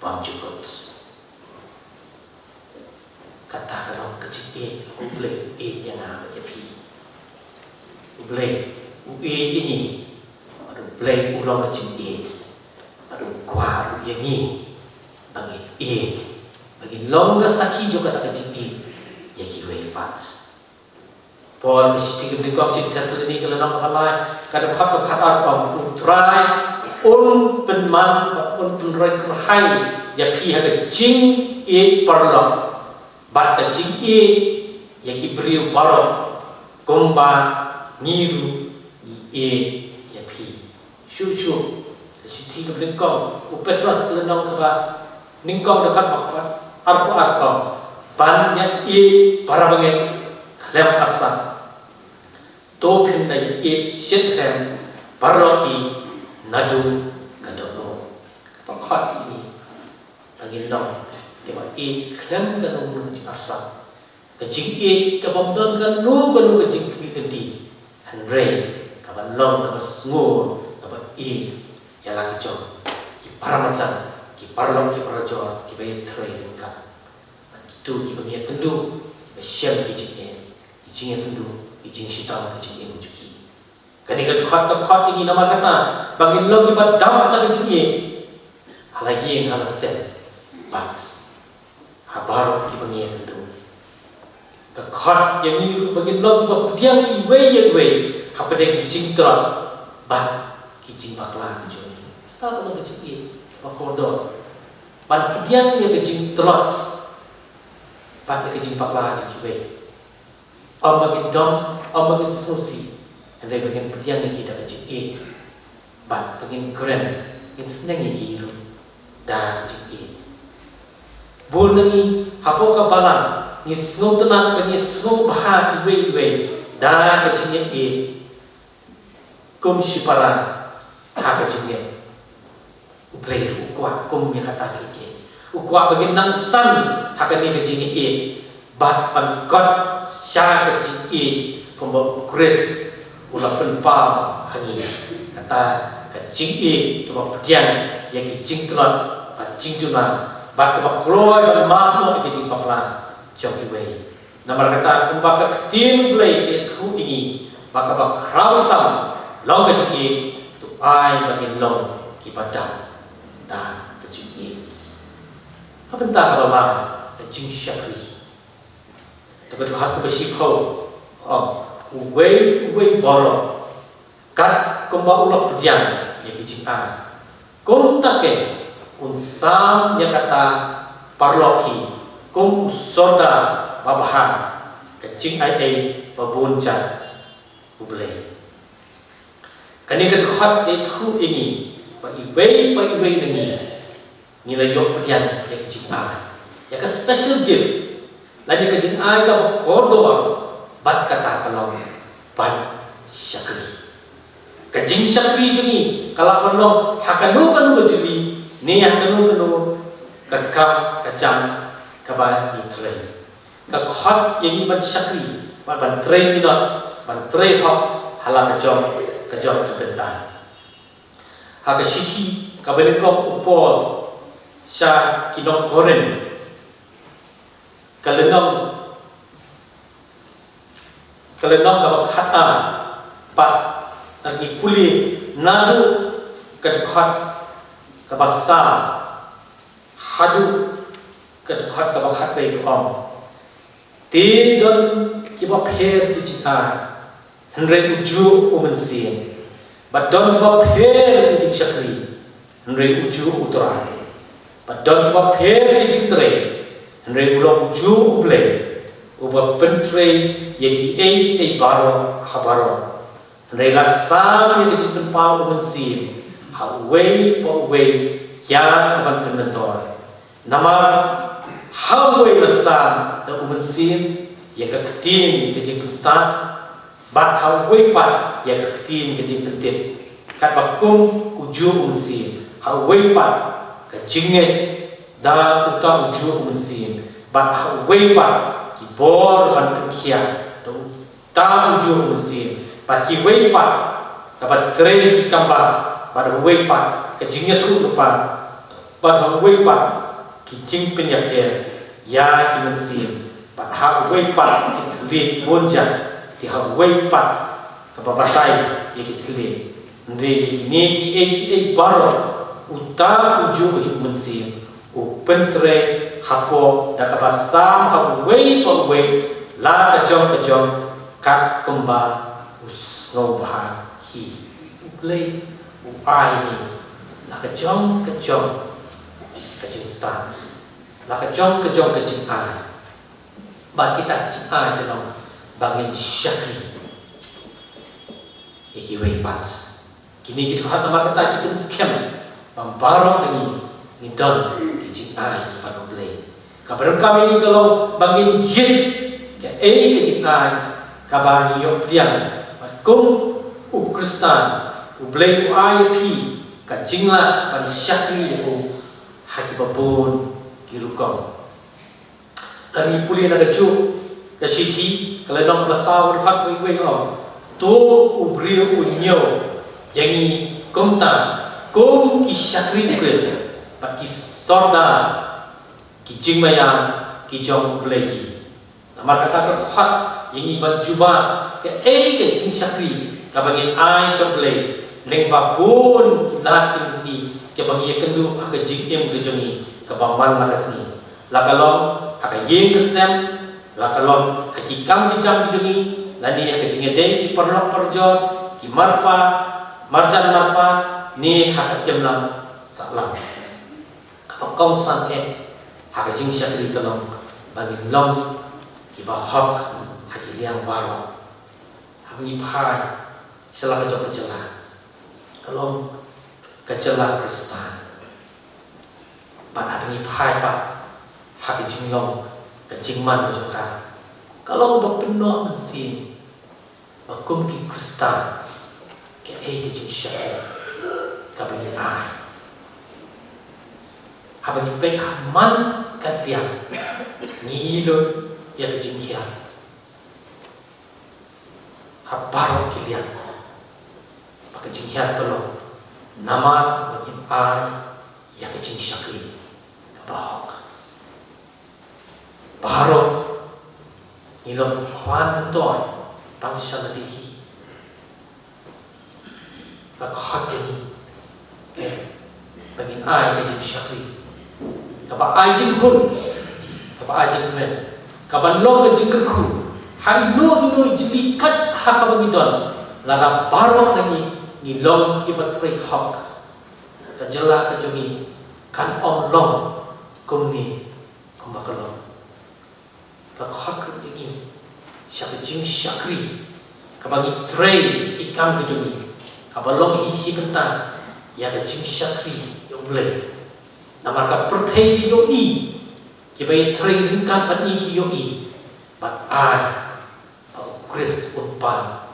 pam cukup kata kalau kecil ulai yang apa jadi ulai ini ulai ulang kecil aduh kuar yangi bagi long saki juga tak kecil ya kiwe pat Paul mesti kita berikut cerita seni kalau nak halai kadang khat arkom utrai penman penroy kerhai ya pi haga jing parlo bat ka jing ya ki beriu paro gomba niru ya pi shu mesti kita berikut upetras kalau nak ningkau dekat makna arko banyak para banget kalem asa topin na shithem parloki nadu kadono pakhat ini angin long keba kalem kadono di asa kecing kabamdon kan nu banu kecing kiti hanre kaban long kabas ngo kaba ya lagi jong para macam parlom ki parajor ki bay trade ka itu ki bagi kendu ki shell ki jinge kendu ki jing sita ki jinge mujuki kani ka khat ini nama kata bagi lo ki badam ta ki jinge halagi yang halasen bat habar ki bagi kendu ka khat yang ni bagi lo ki badiang iwe hapada ki jing tra bat ki jing bakla ki jone ta ta ki jinge pakodo pan pediang ya kejing telot pan ya kejing pakla di kiwe bagin dom bagin sosi ande bagin pediang ni kita kejing pan bagin keren in seneng ni kiru da kejing bul ni hapo ka balan ni snow tenan bagi snow baha iwe da kejing kum siparan ha kejing uplay ukwa kum yang kata lagi ukwa bagi nang san hakani kejini bat pan god sya kejini kombo grace ulah penpam hangi kata ka jing e to ba pedian yang ki jing telot ba jing tuna ba ka kloi ba ma mo ke jing pakla jong iwe namar kata kumba ka tin blai ke thu ini ba ka ba kraw tam long ka jing e to ai ba in long ki padam ta ka jing e ka benta ka ba ka jing shakri to ka khat ka shi pho way boro kat kumba ulok pedian yang kijing ana kum take unsam ya kata parloki kum soda babahan kecing ai babunca ublei kani kat khat itu ini pa iwei nengi nila yok pedian yang kijing ana ya ka special gift lagi kijing ai ka kordoa bat kata kalau bat syakri kajing syakri jungi kalau penolong hakanu berjudi ni hakanu kakam kacang kabar itre kakhat yang ini bat syakri bat train minot bat train hok halak kajong kebentan hak siti kabelikop upol sya kinok goren kalenong kalau kata pat lagi pulih nadu kedekhat kebasa hadu kedekhat kebakhat baik om tidon kiba pher kijita henry uju umensin badon kiba pher kijik syakri henry uju utara badon kiba pher kijik tre henry ulong uju uble uba pentre yaki ei baro habaro rela sam yaki jipen pau mensin hawei ya kaban penentor nama hawei lasam da mensin yaka ketin ke jipen stan bat hawei pat yaka ketin ke jipen tit kat bakum uju mensin hawei pat ke jinget da uta uju mensin bat hawei pat bor ban penkia do ta ujur mesin par ki weipa dapat trei ki kamba bar weipa ke jingnya tu lupa bar weipa ki jing penya he ya ki mesin par ha weipa ki tli bonja ki ha weipa ke babatai ye ki tli ndre ki ne ki baro uta ujur mesin u pentre hapo da kabasam hawei pawei la kajong kat kumba usnobha hi play uai ni la kajong kajing start la kajong kajing ai ba kita kajing ai dalam bangin syakri iki wei pat kini kita khat nama kata kita scam bambarong ni don kajing ai pada kabar kami ini kalau bangin yit ke kejik ai kabar yok diam kum Kristen ublei ai pi ka jingla pan syakri u haki babon kirukom kami puli na gacu ka siti kalau nong pasau kat we om to ubri unyo yangi kumta kum ki syakri kris pat ki sorda ki jingmaya ki jong blehi namar kata khat yang iban juba ke ke jing syakri ka bangin ai so ble leng babun lahat tinti ke bangi kendu ka jing em ke jongi ka baman lakasni lakalom ka yeng kesem lakalom hakikam ki jam jongi lani ka jing de ki perlok perjot ki marjan marpa ni hak emlam salam ka kong san hak jing syakri kalong bagi long kiba hak hak liang baro hak ni pai salah kejok kecelah kalong kecelah Kristen pada ni pai pak hak jing long kejing man juga kalau berpenuh mensin bakum ki Kristen ke jing syakri kabini ai habani pe man katiang ni lo ya kejingkian hiat belum nama bakin ai ya kecing syakri kabahok baru nilok kwan toy tang shaladihi kakhat ini bakin ai kecing syakri kabah ai jing hun kabah ai jing men kabah long kecing kerku hai no jelikat hakabagidon lara baru lagi ngilong kibatri hak tajela kajungi kan om long kumni kumakalong kakhat lagi syakjing syakri kabagi trei ikam kajungi kabalong hisi kenta ya kajing syakri yoble namaka perthai ki yo i kibai trei ringkan ban i ki yo i bat ai Chris unpan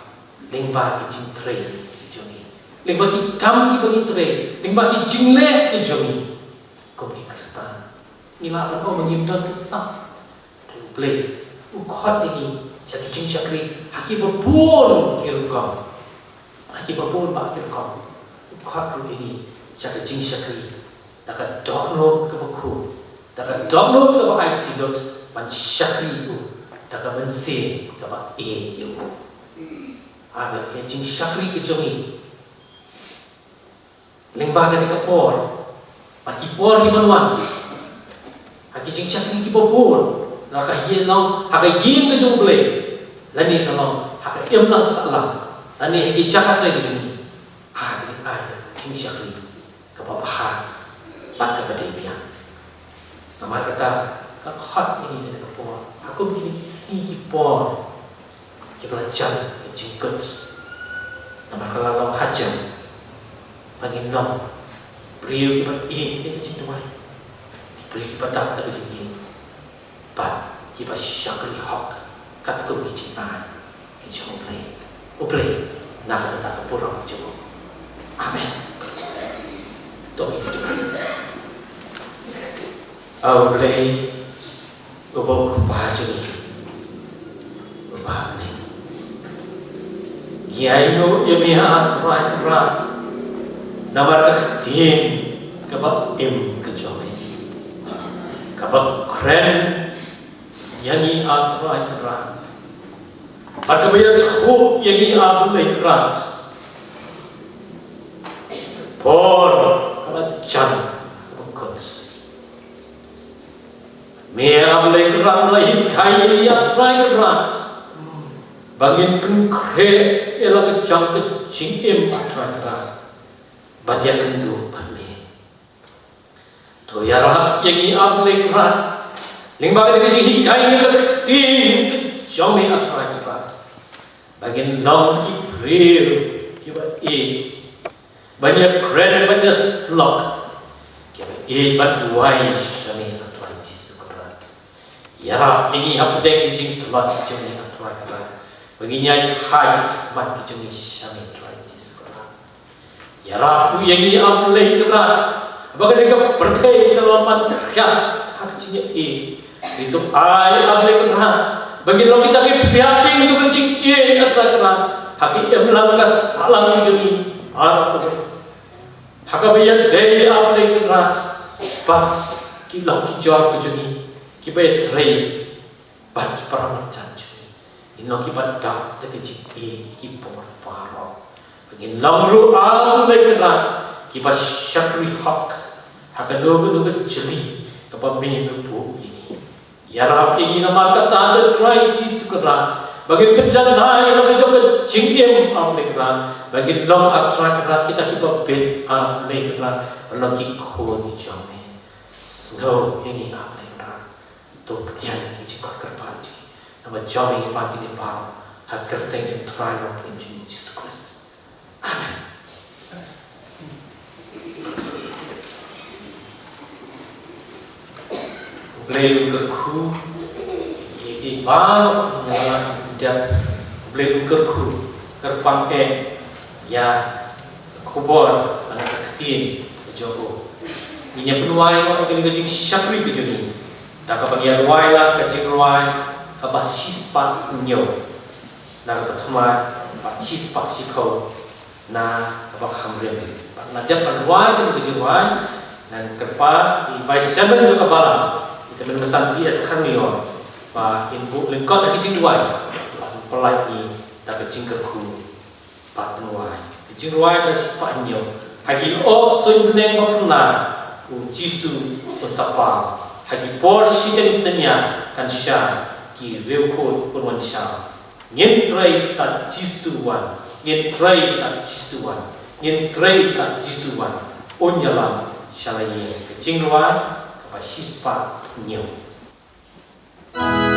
lingba ki jing trei ki jongi lingba ki kam ki bagi trei lingba ki jingle ki jongi kom ki kristan nila ban o menyimdan kisah dan play ukhot lagi syaki jing syakri haki babun ki rukam haki babun ba ki rukam ukhot lagi syaki jing syakri dakat dokno ke baku dakat dokno ke ba ai tilot ban syakri u dakat mensin ke ba e yu ada ke jing syakri ke jongi lingba ka ni kapor paki por hi manwan haki jing syakri ki babun laka yin long haka yin ke jong ble lani ka long haka im lang salam lani haki jahat lagi jongi ni ai jing syakri ka babahan pat ka pati biang nama kata ka khat ini ni kapor aku begini si ki por ki belajar jingkut nama kalau hajam bagi nom beriu kibat ini jing tuai beriu kibat dak tak jing pat kibat syakri hak kat ku ki jing ai ki jong uple nak kata ka purang jong amen dong ini tuai uple ubok pajuni ubah ni Yayu yamiha try kra namar katin kabak im kejome kabak kren yangi atry kra akabaya thu yangi atlay kra por kabak chan kabak me atlay kra lahi khai atry kra bangin pun kre ela kejang kecing im atrakra badia kendu panme to yarah yangi ablek rat lingba ke ji kai ni ke tin kejang me atrakra bangin long ki prayer ki ba e banyak kre banyak slok ki ba e baduai shami atrakji sukrat yarah yangi hapdek jing tulat jing atrakra Baginya hai mat kijungi syami trai sekolah. Ya rapu yang ni ablay keras. Bagaimana kau percaya kalau mat ya hak cinya itu ai ablay keras. Bagi lo kita ke piaping tu kencing atrai keras. Hak yang melangkas salam kijungi arap tu. Hak bayan day ablay keras. Pas kilau kijauh kijungi kibai trai bat kiparamat janji. Ino kibat dak te kecik ki por paro bagi lamru am lekra kibat syakri hak hakano no jeli kapame bu ini ya rab ini nama kata try jisukra bagi penjana ino kejok jingim am lekra bagi long atra kra kita kibat bet am lekra lagi ko ni jame snow ini am lekra to petian ki jikot kerpaji nama jami yang pagi ni baru agar tengok trial in Jesus Christ. Amen. Beliau kerku, ini baru mengalah jam beliau kerku kerpang ya kubur anak ketin Jogo. Ini penuai orang ini kecing syakri kejuni. Tak kebagian ruai lah kecing ruai. Kabas hispat nyo, nak bertemu bat hispat sikau, na abang hamrem nadap anwai kan kejuan dan kepa di vice chairman juga balang kita memesan PS kamion pa input lengkap lagi jingwai pelai ni tak kecing keku pat nuai jingwai dah sispa nyo hagi o sun beneng pernah u jisu pun sapa hagi por shiten senya kan sha ki weuko pun wan sha ngin trai ta jisuan ngin trai ta jisuan ngin trai ta jisuan onyalam shalaye ke jingwai ka sispa nyo Oh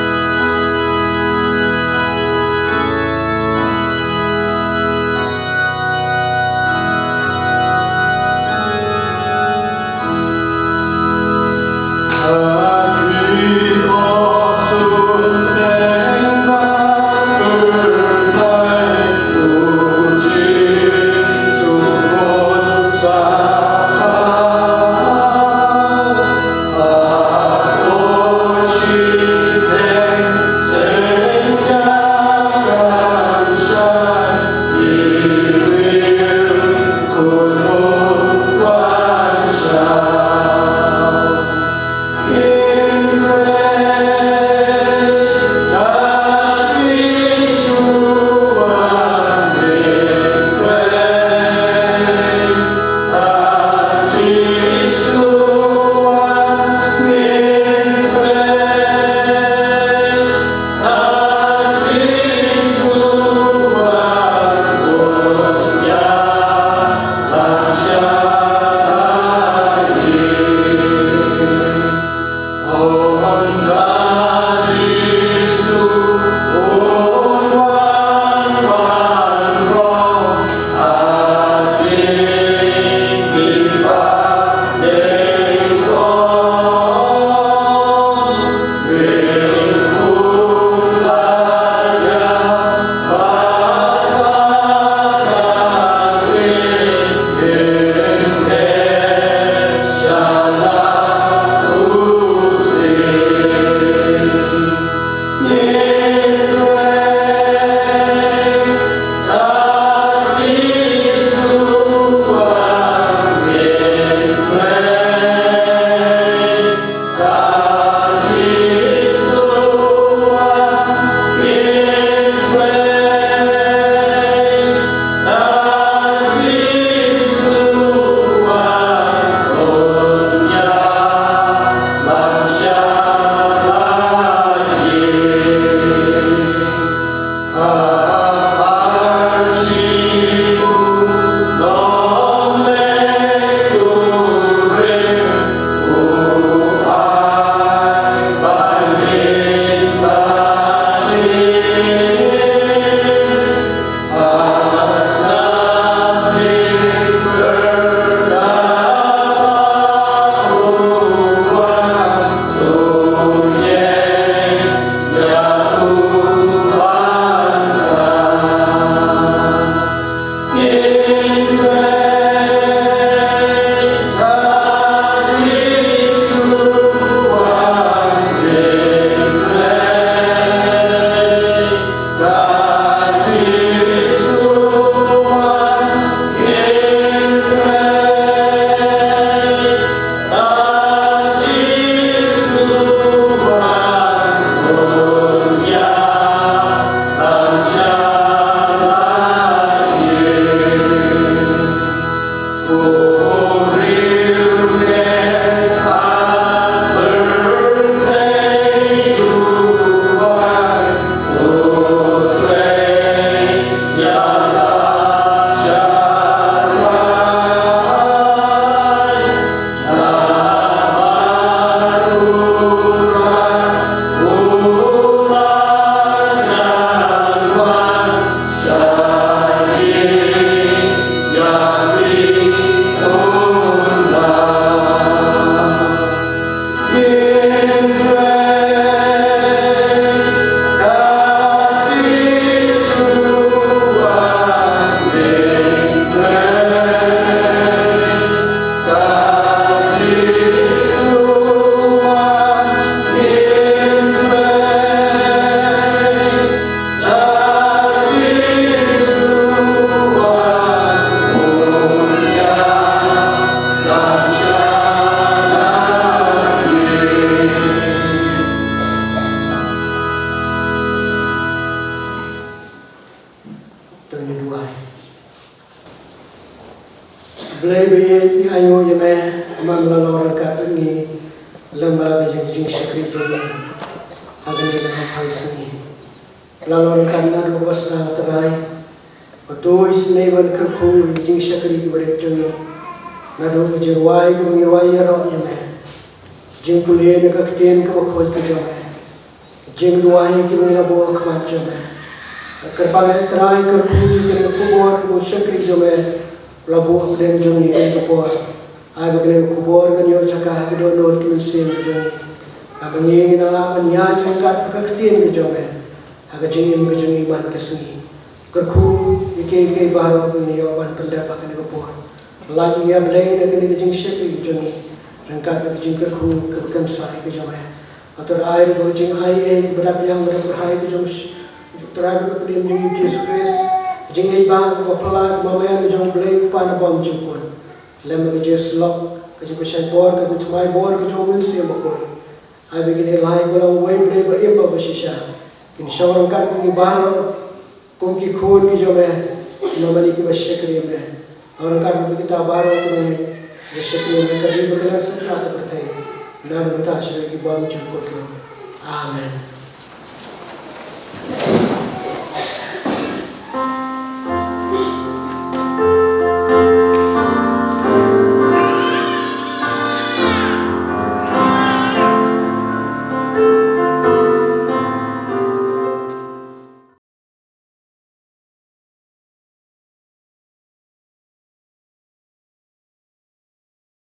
imam lalu rangka ini lembaga yang jing syakri juni agar kita sampai sini lalu rangka nado wasna terai Betul isneban kerku jing syakri kibarek juni nado kejerwai kemengiwai roh yame jing kuliah nak ketien kebakhod kejame jing duai kemengilabu kemat jame kerpagai terai kerku kena kubur kebu syakri jame labu abden juni kubur ai bagene kubur kan yo cakah kedonor kemensim juni abangi nala panya jangkat ketien kejame aga jingim kejungi man kesini kerku ike baru ini yawan pendapat kena kupur lagi yang lain dengan kejing syakri kejungi lengkap kejing kerku kebekan sai kejungi atau air berjing air berapa yang berhai kejung terakhir berpedem jung Yesus Kristus jing bang kepala mamaya kejung belai pan bom jungkun lem kejus lok kejung pesan bor kejung mai bor kejung mensi makoi ai begini lai bolang wei belai beima bersisa insyaallah kan pengibar kumki khun ki jome namani ki syakri me orang kan kita baru tu ni syakri me kali betul sakra ka pertai na ta syakri ki bam jukut amen